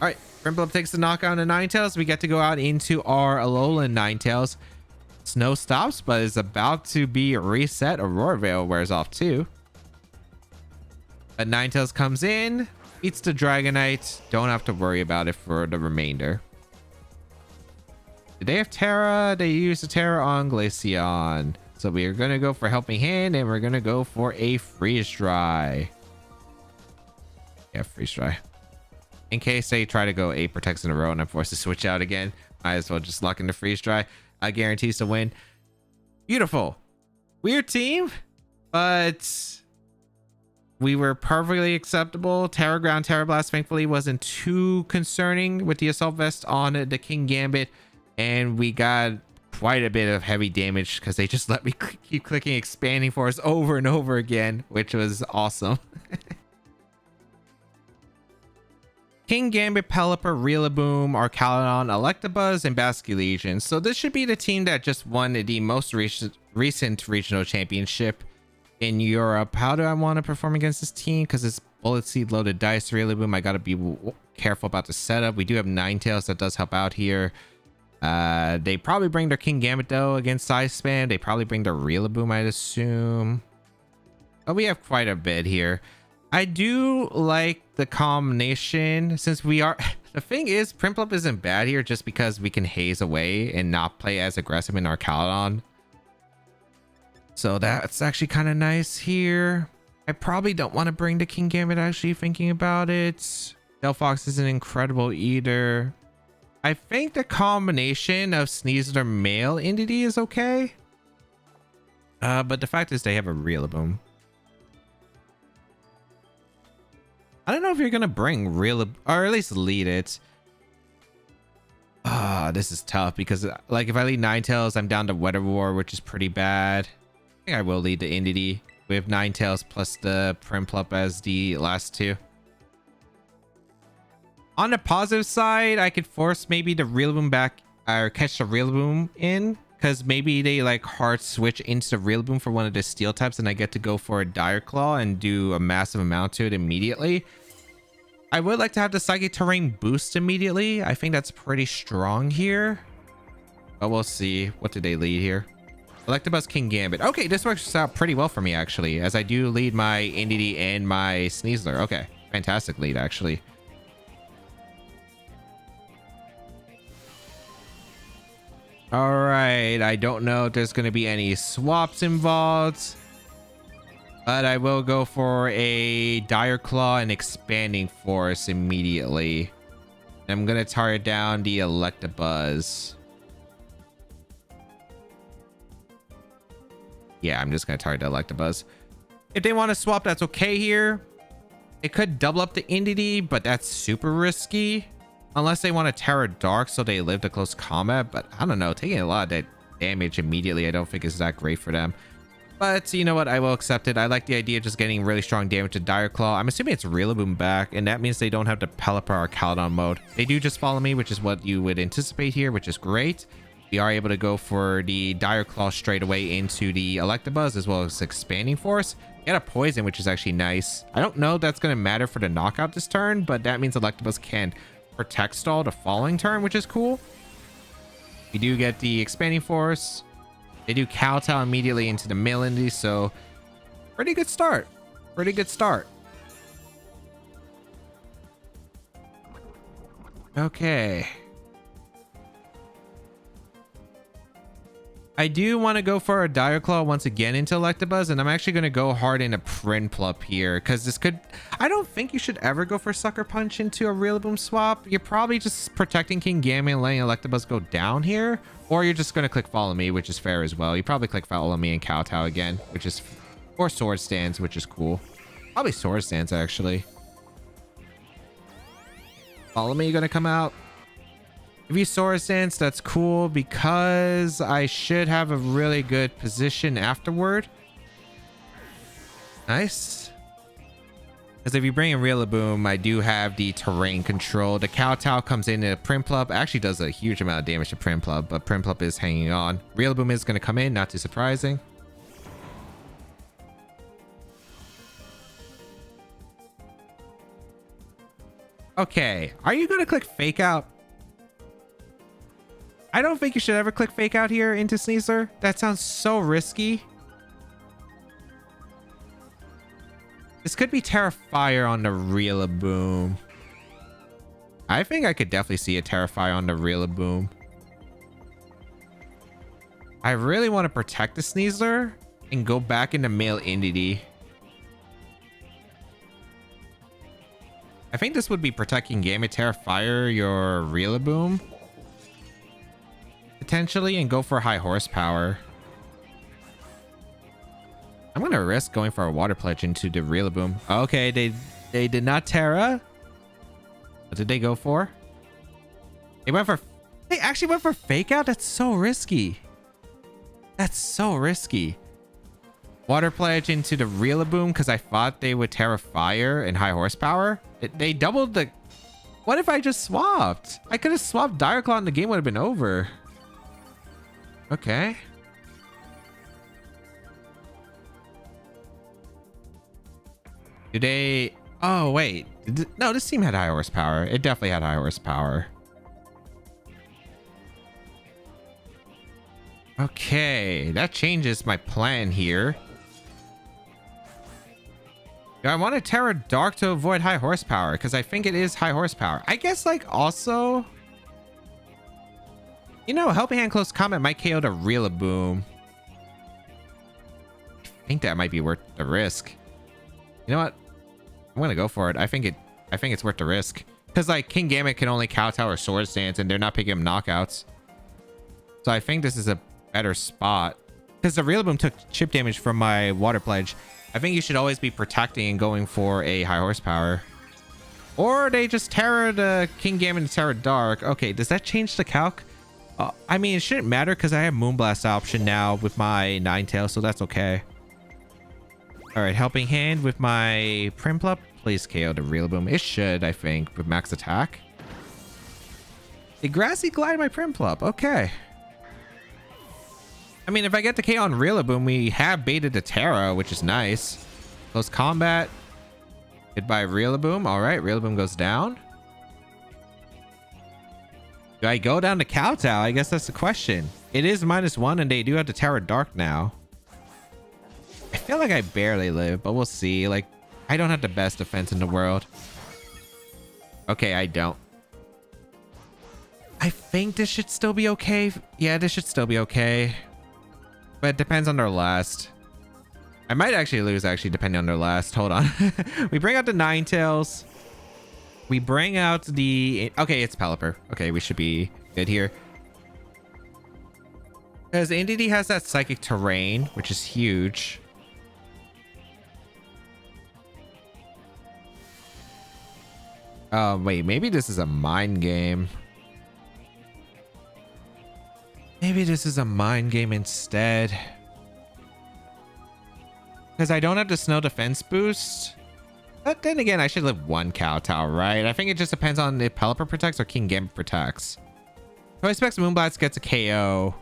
All right. Prinplup takes the knockout into Ninetales. We get to go out into our Alolan Ninetales. Snow stops, but is about to be reset. Aurora Veil wears off too. But Ninetales comes in, beats the Dragonite. Don't have to worry about it for the remainder. Did they have Terra? They used the Terra on Glaceon. So we are going to go for Helping Hand, and we're going to go for a Freeze Dry. Yeah, Freeze Dry. In case they try to go 8 protects in a row and I'm forced to switch out again, might as well just lock in the Freeze Dry. I guarantees to win. Beautiful. Weird team, but we were perfectly acceptable. Terra Ground, Terra Blast, thankfully, wasn't too concerning with the Assault Vest on the King Gambit, and we got quite a bit of heavy damage because they just let me keep clicking Expanding Force over and over again, which was awesome. King Gambit, Pelipper, Rillaboom, Arcalon, Electabuzz, and Basculegion. So this should be the team that just won the most recent regional championship in Europe. How do I want to perform against this team? Because it's Bullet Seed loaded dice Rillaboom. I got to be careful about the setup. We do have Ninetales that does help out here. They probably bring their King Gambit though against Size Span. They probably bring their Rillaboom, I'd assume. Oh, we have quite a bit here. I do like the combination since we are... The thing is, Prinplup isn't bad here just because we can haze away and not play as aggressive in Arcalon. So that's actually kind of nice here. I probably don't want to bring the King Gambit actually thinking about it. Delphox isn't incredible either. I think the combination of Sneasler male entity is okay. But the fact is they have a Rillaboom. I don't know if you're gonna bring Rillaboom or at least lead it. This is tough because like if I lead Ninetales, I'm down to Weather War, which is pretty bad. I think I will lead the entity with Ninetales plus the Prinplup as the last two. On the positive side, I could force maybe the Rillaboom back or catch the Rillaboom in because maybe they like hard switch into the Rillaboom for one of the steel types and I get to go for a Dire Claw and do a massive amount to it immediately. I would like to have the Psychic Terrain boost immediately. I think that's pretty strong here. But we'll see. What did they lead here? Electabuzz, King Gambit. Okay, this works out pretty well for me actually, as I do lead my entity and my Sneasler. Okay, fantastic lead actually. All right, I don't know if there's going to be any swaps involved, but I will go for a Dire Claw and Expanding Force immediately. I'm going to target down the Electabuzz. Yeah, I'm just going to target the Electabuzz. If they want to swap, that's okay here. It could double up the entity, but that's super risky. Unless they want to Terra Dark so they live to close combat, but I don't know, taking a lot of that damage immediately I don't think is that great for them. But you know what, I will accept it. I like the idea of just getting really strong damage to Dire Claw. I'm assuming it's Rillaboom back, and that means they don't have the Pelipper or Calydon mode. They do just follow me, which is what you would anticipate here, which is great. We are able to go for the Dire Claw straight away into the Electabuzz as well as Expanding Force. Get a Poison, which is actually nice. I don't know if that's going to matter for the knockout this turn, but that means Electabuzz can Protect Stall the following turn, which is cool. We do get the Expanding Force. They do kowtow immediately into the male indie, so pretty good start. Pretty good start. Okay. I do want to go for a Dire Claw once again into Electabuzz, and I'm actually going to go hard into Prinplup here, because this could... I don't think you should ever go for Sucker Punch into a Rillaboom swap. You're probably just protecting Kingambit and letting Electabuzz go down here, or you're just going to click Follow Me, which is fair as well. You probably click Follow Me and Kowtow again, which is... or Sword Stance, which is cool. Probably Sword Stance, actually. Follow Me going to come out. If you Sword Stance, that's cool because I should have a really good position afterward. Nice. Because if you bring in Rillaboom, I do have the terrain control. The Kowtow comes in a Prinplup. Actually does a huge amount of damage to Prinplup, but Prinplup is hanging on. Rillaboom is going to come in, not too surprising. Okay, are you going to click Fake Out? I don't think you should ever click Fake Out here into Sneasler. That sounds so risky. This could be Terra Fire on the Rillaboom. I think I could definitely see a Terra Fire on the Rillaboom. I really want to protect the Sneasler and go back into male entity. I think this would be protecting Gamma Terra Fire your Rillaboom. Potentially, and go for high horsepower. I'm gonna risk going for a Water Pledge into the Rillaboom. Okay, they did not Terra. What did they go for? They actually went for Fake Out. That's so risky. That's so risky. Water Pledge into the Rillaboom because I thought they would Terra Fire and high horsepower. They doubled the... What if I just swapped? I could have swapped Dire Claw and the game would have been over. Okay. Do they... Oh, wait. No, this team had high horsepower. It definitely had high horsepower. Okay, that changes my plan here. Do I want to Terra Dark to avoid high horsepower? Because I think it is high horsepower. I guess, like, also... You know, Helping Hand Close Combat might KO the Rillaboom. I think that might be worth the risk. You know what? I'm gonna go for it. I think it's worth the risk. Because, like, Kingambit can only Kowtow or Sword Stance, and they're not picking up knockouts. So I think this is a better spot. Because the Rillaboom took chip damage from my Water Pledge. I think you should always be protecting and going for a high horsepower. Or they just Terra the Kingambit and Terra Dark. Okay, does that change the calc? I mean, it shouldn't matter because I have Moonblast option now with my Ninetales, so that's okay. All right, Helping Hand with my Prinplup. Please KO the Rillaboom. It should, I think, with max attack. A Grassy Glide my Prinplup. Okay. I mean, if I get the KO on Rillaboom, we have baited the Terra, which is nice. Close combat. Goodbye, Rillaboom. All right, Rillaboom goes down. Do I go down to Kowtow? I guess that's the question. It is -1 and they do have to Terra Dark now. I feel like I barely live, but we'll see. Like, I don't have the best defense in the world. Okay, I don't. I think this should still be okay. Yeah, this should still be okay. But it depends on their last. I might actually lose, depending on their last. Hold on. We bring out the Ninetales. We bring out the... Okay, it's Pelipper. Okay, we should be good here. Because Entity has that Psychic Terrain, which is huge. Wait, maybe this is a mind game. Maybe this is a mind game instead. Because I don't have the Snow Defense boost. But then again, I should live one Kowtow, right? I think it just depends on if Pelipper protects or Kingambit protects. Choice Specs Moonblast gets a KO.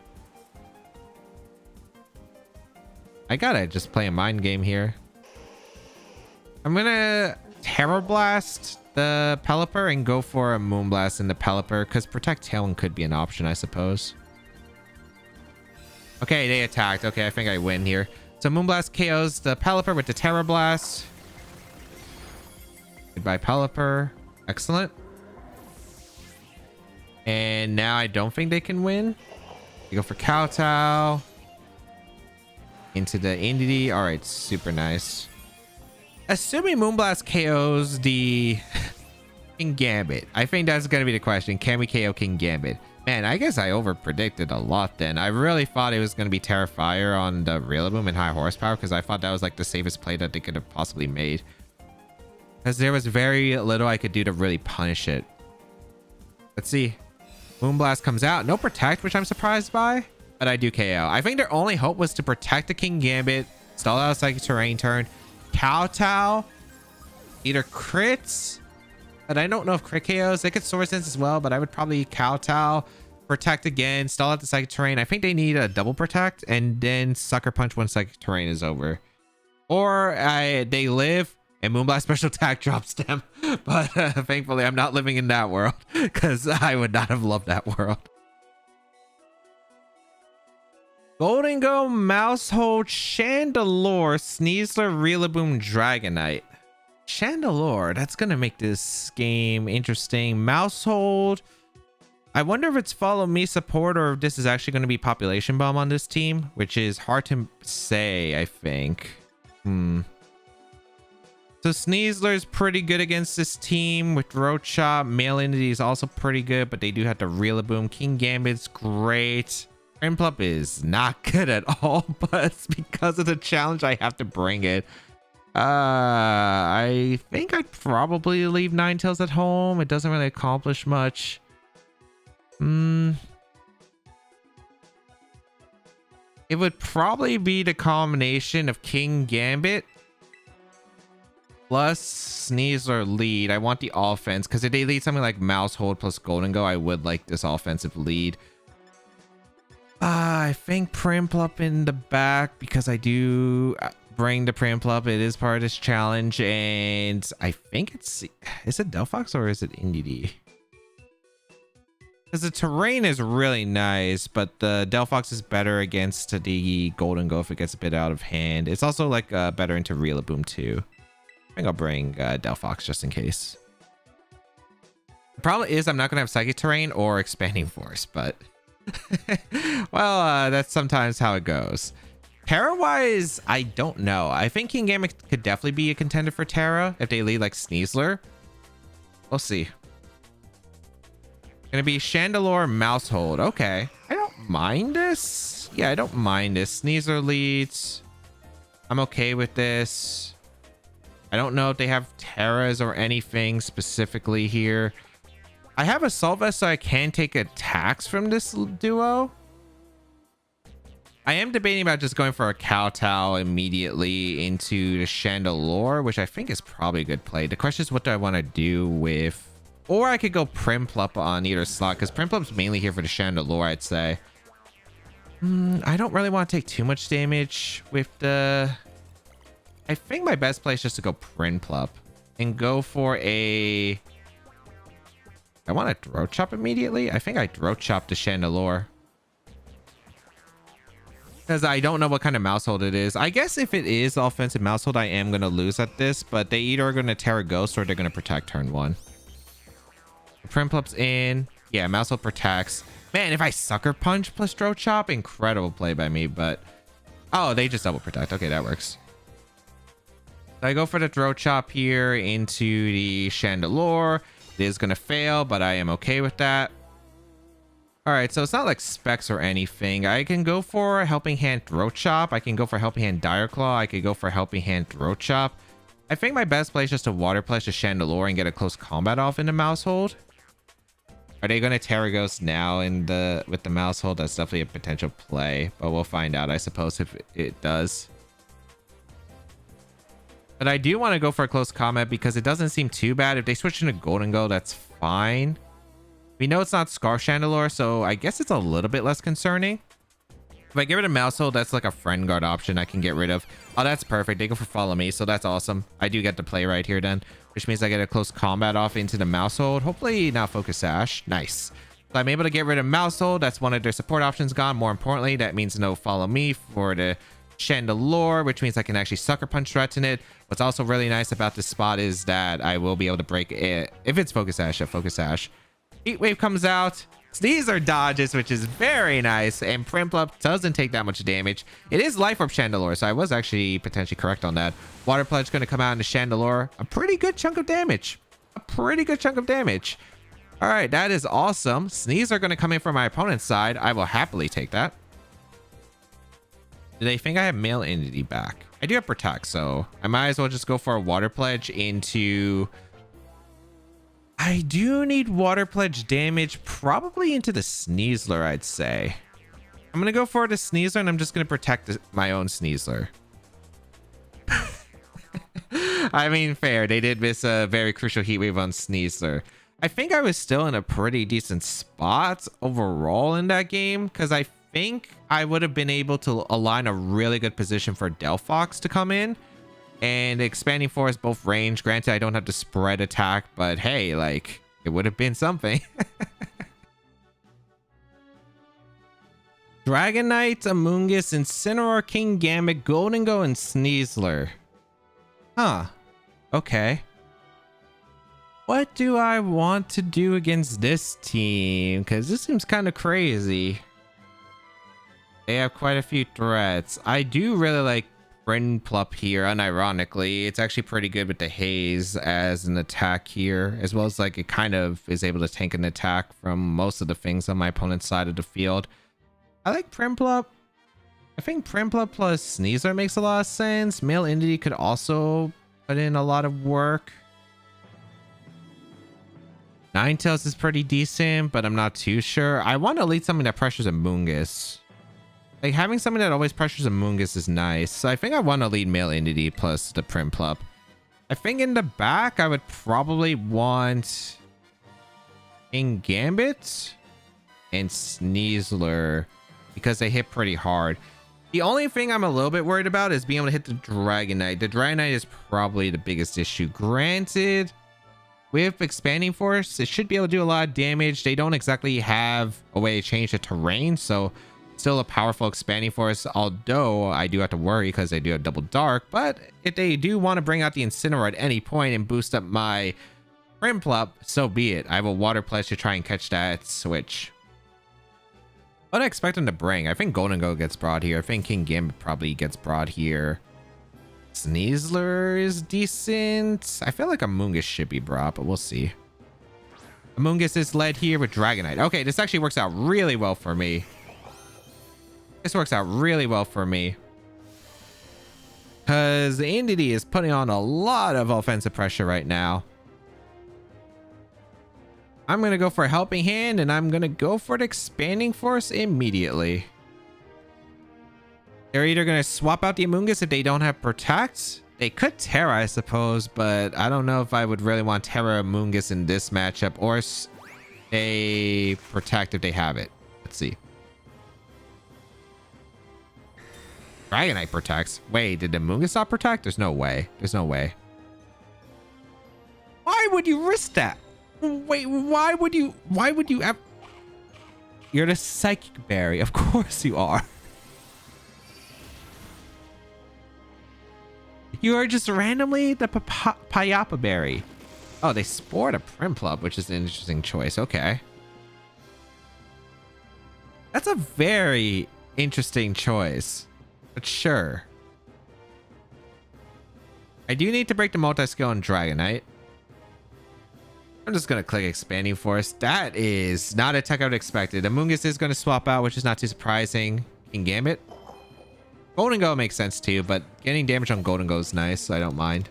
I gotta just play a mind game here. I'm gonna Terror Blast the Pelipper and go for a Moonblast in the Pelipper because Protect Tailwind could be an option, I suppose. Okay, they attacked. Okay, I think I win here. So Moonblast KOs the Pelipper with the Terra Blast. Goodbye, Pelipper. Excellent. And now I don't think they can win. You go for Kowtow. Into the Indie. All right, super nice. Assuming Moonblast KOs the King Gambit. I think that's going to be the question. Can we KO King Gambit? Man, I guess I overpredicted a lot then. I really thought it was going to be Terra Fire on the Rillaboom and high horsepower because I thought that was like the safest play that they could have possibly made. Because there was very little I could do to really punish it. Let's see. Moonblast comes out. No Protect, which I'm surprised by. But I do KO. I think their only hope was to protect the King Gambit. Stall out a Psychic Terrain turn. Kowtow. Either crits. But I don't know if crit KOs. They could Sword Sense as well. But I would probably Kowtow. Protect again. Stall out the Psychic Terrain. I think they need a double Protect. And then Sucker Punch when Psychic Terrain is over. Or they live. And Moonblast special attack drops them. But thankfully, I'm not living in that world. Because I would not have loved that world. Golden Go, Mousehold, Chandelure, Sneasler, Rillaboom, Dragonite. Chandelure, that's going to make this game interesting. Mousehold. I wonder if it's Follow Me support or if this is actually going to be Population Bomb on this team, which is hard to say, I think. So Sneasler is pretty good against this team with Roach Chop. Male Entity is also pretty good, but they do have the Rillaboom. King Gambit's great. Prinplup is not good at all, but it's because of the challenge I have to bring it. I think I'd probably leave Ninetales at home. It doesn't really accomplish much. It would probably be the combination of King Gambit plus Sneasler lead. I want the offense because if they lead something like Mousehold plus Golden Go, I would like this offensive lead. I think Prinplup in the back because I do bring the Prinplup. It is part of this challenge, and I think is it Delphox or is it Indeedee? Because the terrain is really nice, but the Delphox is better against the Golden Go if it gets a bit out of hand. It's also like better into Rillaboom too. I think I'll bring Delphox just in case. The problem is I'm not going to have Psychic Terrain or Expanding Force, but well, that's sometimes how it goes. Terra-wise, I don't know. I think King Gambit could definitely be a contender for Terra if they lead like Sneasler. We'll see. Gonna be Chandelure, Mousehold. Okay. I don't mind this. Yeah, I don't mind this. Sneasler leads. I'm okay with this. I don't know if they have Terras or anything specifically here. I have Assault Vest, so I can take attacks from this duo. I am debating about just going for a Kowtow immediately into the Chandelure, which I think is probably a good play. The question is, what do I want to do with... Or I could go Prinplup on either slot, because Prinplup's mainly here for the Chandelure, I'd say. I don't really want to take too much damage with the... I think my best play is just to go Prinplup and go for a... I want to Throat Chop immediately. I think I Throat Chop the Chandelure. Because I don't know what kind of Mousehold it is. I guess if it is offensive Mousehold, I am going to lose at this. But they either are going to Terra Ghost or they're going to Protect turn 1. Prinplup's in. Yeah, Mousehold protects. Man, if I Sucker Punch plus Throat Chop, incredible play by me. But, oh, they just double Protect. Okay, that works. So I go for the Throat Chop here into the Chandelure. It is going to fail, but I am okay with that. All right, so it's not like specs or anything. I can go for a Helping Hand Throat Chop. I can go for Helping Hand Dire Claw. I could go for Helping Hand Throat Chop. I think my best play is just to Water Pledge the Chandelure and get a close combat off into Mousehold. Are they going to Terra Ghost now with the Mousehold? That's definitely a potential play, but we'll find out, I suppose, if it does. But I do want to go for a close combat because it doesn't seem too bad. If they switch into Golden Go, that's fine. We know it's not Scarf Chandelure, so I guess it's a little bit less concerning. If I get rid of Mousehold, that's like a Friend Guard option I can get rid of. Oh, that's perfect. They go for Follow Me, so that's awesome. I do get to play right here then, which means I get a close combat off into the Mousehold. Hopefully not Focus Sash. Nice. So I'm able to get rid of Mousehold. That's one of their support options gone. More importantly, that means no follow me for the Chandelure, which means I can actually Sucker Punch threaten it. What's also really nice about this spot is that I will be able to break it if it's Focus Sash. Focus Sash. Heat Wave comes out. These are dodges, which is very nice, and Prinplup doesn't take that much damage. It is Life Orb Chandelure, so I was actually potentially correct on that. Water Pledge going to come out into Chandelure. A pretty good chunk of damage. All right, that is awesome. Sneeze are going to come in from my opponent's side. I will happily take that. Do they think I have Male Entity back? I do have Protect, so I might as well just go for a Water Pledge into... I do need Water Pledge damage, probably into the Sneasler, I'd say. I'm going to go for the Sneasler, and I'm just going to protect my own Sneasler. I mean, fair. They did miss a very crucial Heat Wave on Sneasler. I think I was still in a pretty decent spot overall in that game, because I think I would have been able to align a really good position for Delphox to come in. And Expanding Force, both range. Granted, I don't have to spread attack, but hey, like, it would have been something. Dragonite, Amoonguss, Incineroar, Kingambit, Goldengo, and Sneasler. Huh. Okay. What do I want to do against this team? Because this seems kind of crazy. They have quite a few threats. I do really like Prinplup here, unironically. It's actually pretty good with the Haze as an attack here, as well as like it kind of is able to tank an attack from most of the things on my opponent's side of the field. I like Prinplup. I think Prinplup plus Sneasler makes a lot of sense. Male Entity could also put in a lot of work. Ninetales is pretty decent, but I'm not too sure. I want to lead something that pressures Amoonguss. Like, having something that always pressures Amoonguss is nice. So I think I want to lead Male Entity plus the Prinplup. I think in the back, I would probably want Kingambit and Sneasler because they hit pretty hard. The only thing I'm a little bit worried about is being able to hit the Dragonite. The Dragonite is probably the biggest issue. Granted, with Expanding Force, it should be able to do a lot of damage. They don't exactly have a way to change the terrain, so still a powerful Expanding Force, although I do have to worry because they do have Double Dark. But if they do want to bring out the Incineroar at any point and boost up my Prinplup, so be it. I have a Water Pledge to try and catch that switch. What do I expect them to bring? I think Goldengo gets brought here. I think Kingambit probably gets brought here. Sneasler is decent. I feel like Amoonguss should be brought, but we'll see. Amoonguss is led here with Dragonite. Okay, this actually works out really well for me. This works out really well for me. Because the Entity is putting on a lot of offensive pressure right now. I'm going to go for a Helping Hand, and I'm going to go for the Expanding Force immediately. They're either going to swap out the Amoonguss if they don't have Protect. They could Terra, I suppose, but I don't know if I would really want Terra Amoonguss in this matchup, or a Protect if they have it. Let's see. Dragonite protects. Wait, did the Amoonguss not protect? There's no way. There's no way. Why would you risk that? Wait, why would you have... You're the Psychic Berry. Of course you are. You are just randomly the Payapa Berry. Oh, they spored a Prinplup, which is an interesting choice. Okay. That's a very interesting choice. But sure. I do need to break the multi-skill on Dragonite. I'm just going to click Expanding Force. That is not a tech I would expected. Amoonguss is going to swap out, which is not too surprising. Kingambit. Goldengo makes sense too, but getting damage on Goldengo is nice, so I don't mind.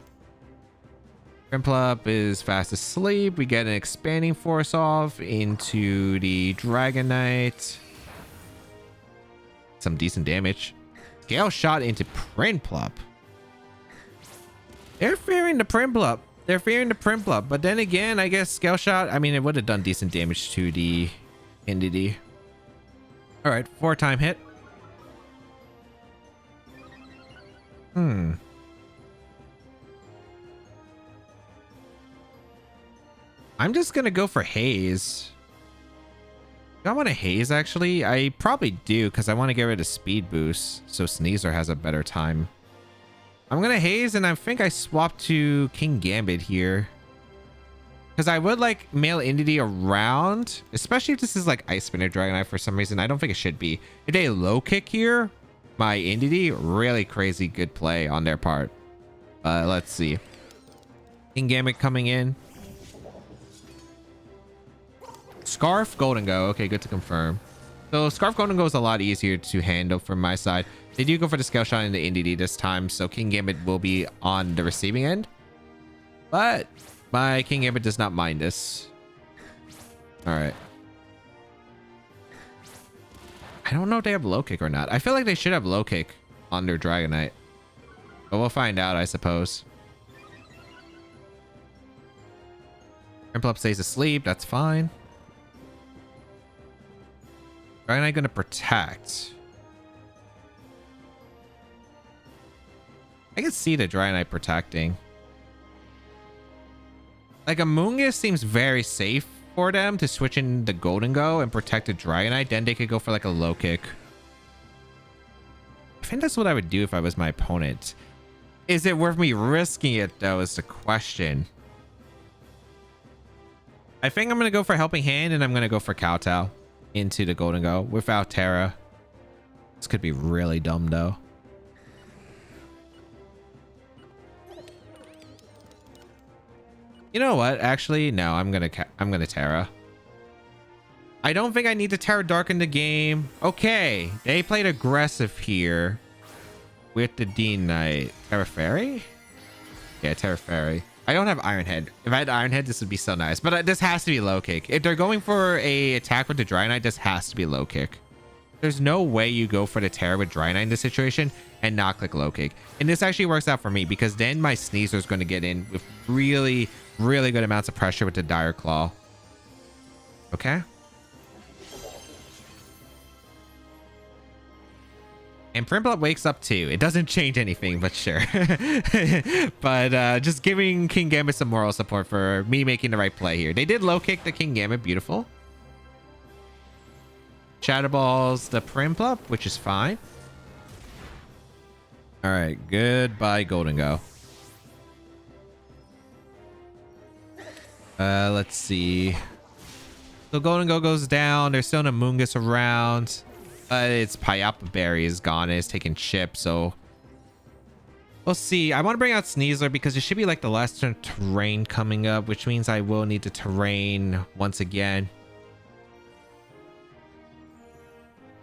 Prinplup is fast asleep. We get an Expanding Force off into the Dragonite. Some decent damage. Scale Shot into Prinplup. They're fearing the Prinplup. They're fearing the Prinplup, but then again, I guess Scale Shot, I mean, it would have done decent damage to the Entity. All right, 4-time hit. I'm just gonna go for Haze. Do I want to haze actually? I probably do because I want to get rid of speed boost so Sneasler has a better time. I'm gonna haze and I think I swapped to King Gambit here. Because I would like male entity around, especially if this is like Ice Spinner Dragonite for some reason. I don't think it should be. If they low kick here, my entity, really crazy good play on their part. Let's see. King Gambit coming in. Scarf Golden Go. Okay, good to confirm. So Scarf Golden Go is a lot easier to handle from my side. They do go for the Scale Shot in the entity this time, so King Gambit will be on the receiving end. But my King Gambit does not mind this. All right. I don't know if they have low kick or not. I feel like they should have low kick on their Dragonite. But we'll find out, I suppose. Prinplup stays asleep. That's fine. Dragonite gonna protect. I can see the Dragonite protecting. Like Amoonguss seems very safe for them to switch in the Golden Go and protect the Dragonite. Then they could go for like a low kick. I think that's what I would do if I was my opponent. Is it worth me risking it though is the question. I think I'm going to go for Helping Hand and I'm going to go for Kowtow into the Golden Go without Terra. This could be really dumb though. You know what? Actually, no, I'm gonna Terra. I don't think I need to Terra Darken the game. Okay, they played aggressive here with the Dean Knight. Terra Fairy? Yeah, Terra Fairy. I don't have Iron Head. If I had Iron Head, this would be so nice. But this has to be low kick. If they're going for a attack with the Dragonite, this has to be low kick. There's no way you go for the Terra with Dragonite in this situation and not click low kick. And this actually works out for me because then my Sneasler is going to get in with really good amounts of pressure with the Dire Claw. Okay. And Prinplup wakes up too. It doesn't change anything, but sure. But just giving King Gambit some moral support for me making the right play here. They did low kick the King Gambit. Beautiful. Shadow Balls the Prinplup, which is fine. All right. Goodbye, Golden Go. Let's see. So Golden Go goes down. There's still an Amoonguss around. Its Pyapa Berry is gone. It's taking chip, so we'll see. I want to bring out Sneasler because it should be like the last turn terrain coming up, which means I will need to terrain once again.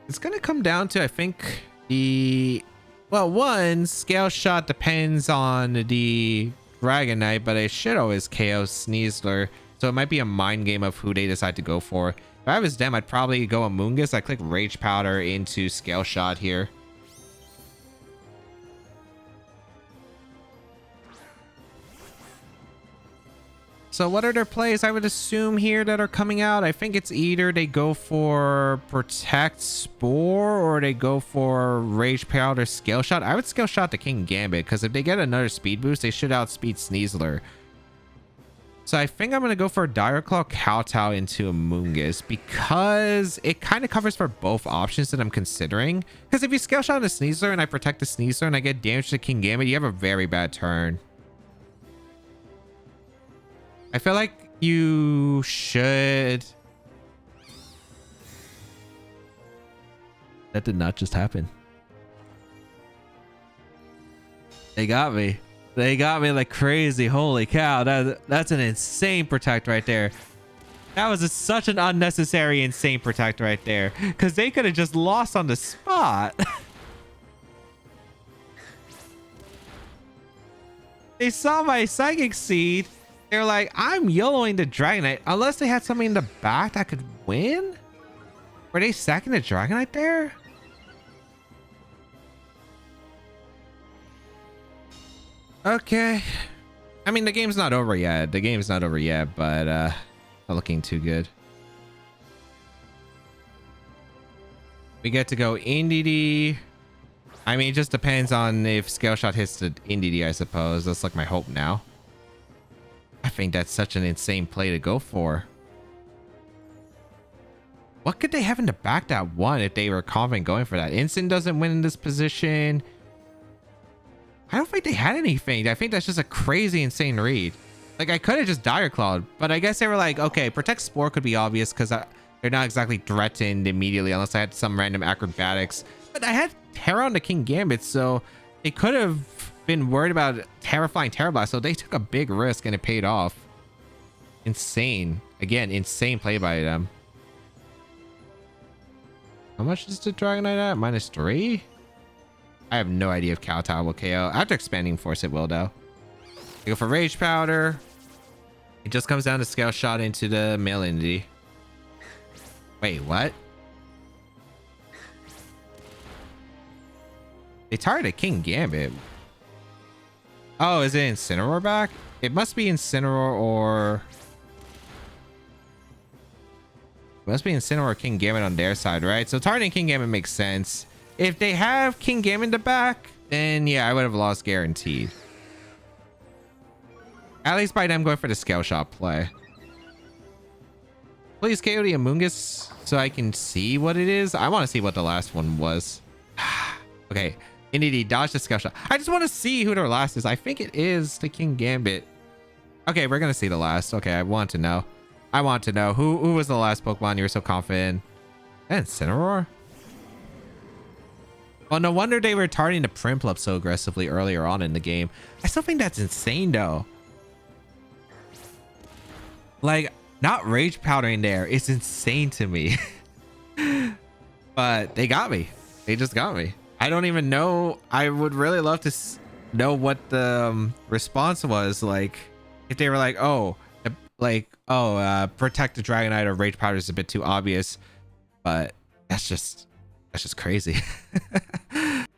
It's gonna come down to, I think, one Scale Shot depends on the Dragonite, but it should always KO Sneasler, so it might be a mind game of who they decide to go for. If I was them, I'd probably go Amoonguss. I click Rage Powder into Scale Shot here. So what are their plays I would assume here that are coming out? I think it's either they go for Protect Spore or they go for Rage Powder Scale Shot. I would Scale Shot the King Gambit because if they get another speed boost, they should outspeed Sneasler. So I think I'm going to go for Dire Claw Kowtow into Amoonguss because it kind of covers for both options that I'm considering. Because if you Scale Shot a Sneasler and I protect the Sneasler and I get damage to King Gambit, you have a very bad turn. I feel like you should... That did not just happen. They got me. They got me like crazy. Holy cow. That's an insane protect right there. That was such an unnecessary insane protect right there. Because they could have just lost on the spot. They saw my Psychic Seed. They're like, I'm YOLOing the Dragonite. Unless they had something in the back that could win? Were they sacking the Dragonite there? Okay. I mean, the game's not over yet. The game's not over yet, but not looking too good. We get to go NDD. I mean, it just depends on if Scale Shot hits the NDD, I suppose. That's like my hope now. I think that's such an insane play to go for. what could they have in the back that won if they were confident going for that? Instant doesn't win in this position. I don't think they had anything. I think that's just a crazy, insane read. Like, I could have just Dire Clawed, but I guess they were like, okay, Protect Spore could be obvious because they're not exactly threatened immediately unless I had some random acrobatics. But I had Terra on the King Gambit, so they could have been worried about Terrifying Terra Blast, so they took a big risk and it paid off. Insane. Again, insane play by them. How much is the Dragonite at? -3? I have no idea if Kowtow will KO. After Expanding Force, it will, though. They go for Rage Powder. It just comes down to Scale Shot into the male entity. Wait, what? They targeted King Gambit. Oh, is it Incineroar back? It must be Incineroar or... It must be Incineroar or King Gambit on their side, right? So targeting King Gambit makes sense. If they have King Gambit in the back, then yeah, I would have lost guaranteed. At least by them going for the Scale Shot play. Please KO the Amoonguss so I can see what it is. I want to see what the last one was. Okay, Indeed, dodge the Scale Shot. I just want to see who their last is. I think it is the King Gambit. Okay, we're gonna see the last. Okay, I want to know. I want to know who was the last Pokemon you were so confident in. And Incineroar? Well, no wonder they were targeting the Prinplup so aggressively earlier on in the game. I still think that's insane, though. Like, not Rage Powdering there is insane to me. But they got me. They just got me. I don't even know. I would really love to know what the response was. Like, if they were like, oh, protect the Dragonite or Rage Powder is a bit too obvious. But that's just crazy.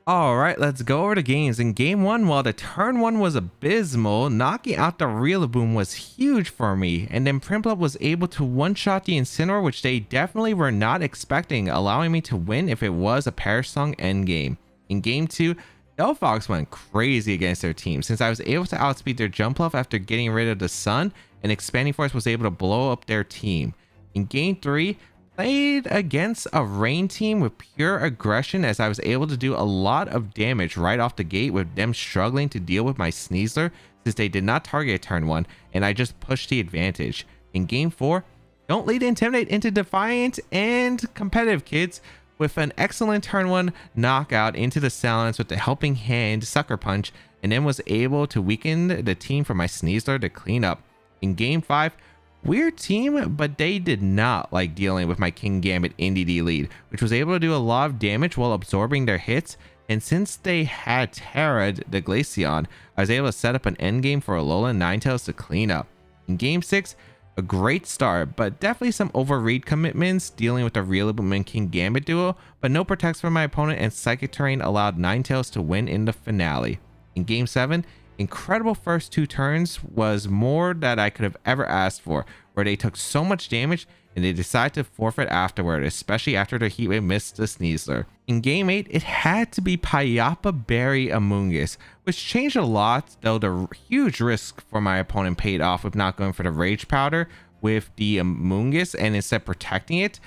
All right, let's go over the games. In game 1, while the turn 1 was abysmal, knocking out the Rillaboom was huge for me, and then Prinplup was able to one-shot the Incineroar, which they definitely were not expecting, allowing me to win if it was a Perish Song endgame. In game 2, Delphox went crazy against their team since I was able to outspeed their Jumpluff after getting rid of the Sun, and Expanding Force was able to blow up their team. In game 3, played against a Rain team with pure aggression as I was able to do a lot of damage right off the gate with them struggling to deal with my Sneasler since they did not target turn 1 and I just pushed the advantage. In game 4, don't lead Intimidate into Defiant and competitive, kids, with an excellent turn 1 knockout into the Silence with the Helping Hand Sucker Punch, and then was able to weaken the team for my Sneasler to clean up. In game 5, weird team, but they did not like dealing with my King Gambit NDD lead, which was able to do a lot of damage while absorbing their hits, and since they had Terra'd the Glaceon, I was able to set up an endgame for Alolan Ninetales to clean up. In game 6, a great start, but definitely some overread commitments dealing with the Rillaboom and King Gambit duo, but no protects from my opponent, and Psychic Terrain allowed Ninetales to win in the finale. In game 7, incredible first 2 turns was more that I could have ever asked for, where they took so much damage and they decided to forfeit afterward, especially after the Heat Wave missed the Sneasler. In game 8, it had to be Payapa Berry Amoonguss, which changed a lot, though the huge risk for my opponent paid off with not going for the Rage Powder with the Amoonguss and instead protecting it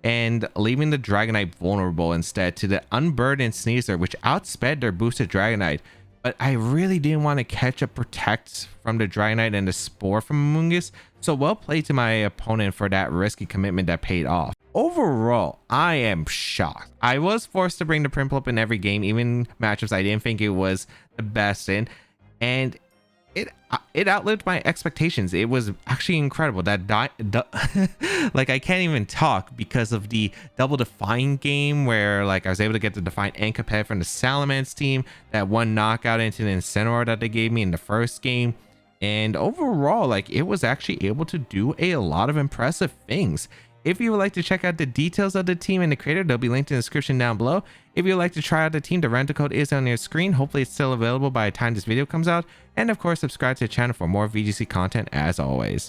and leaving the Dragonite vulnerable instead to the unburdened Sneasler, which outsped their boosted Dragonite. But I really didn't want to catch a Protect from the Dragonite and the Spore from Amoonguss, so well played to my opponent for that risky commitment that paid off. Overall, I am shocked. I was forced to bring the Prinplup in every game, even matchups I didn't think it was the best in, and it outlived my expectations. It was actually incredible. That like, I can't even talk because of the double Defiant game where like I was able to get the Defiant and competitive from the Salamence team, that one knockout into the Incineroar that they gave me in the first game, and overall, like, it was actually able to do a lot of impressive things. If you would like to check out the details of the team and the creator, they'll be linked in the description down below. If you would like to try out the team, the rental code is on your screen. Hopefully it's still available by the time this video comes out. And of course, subscribe to the channel for more VGC content as always.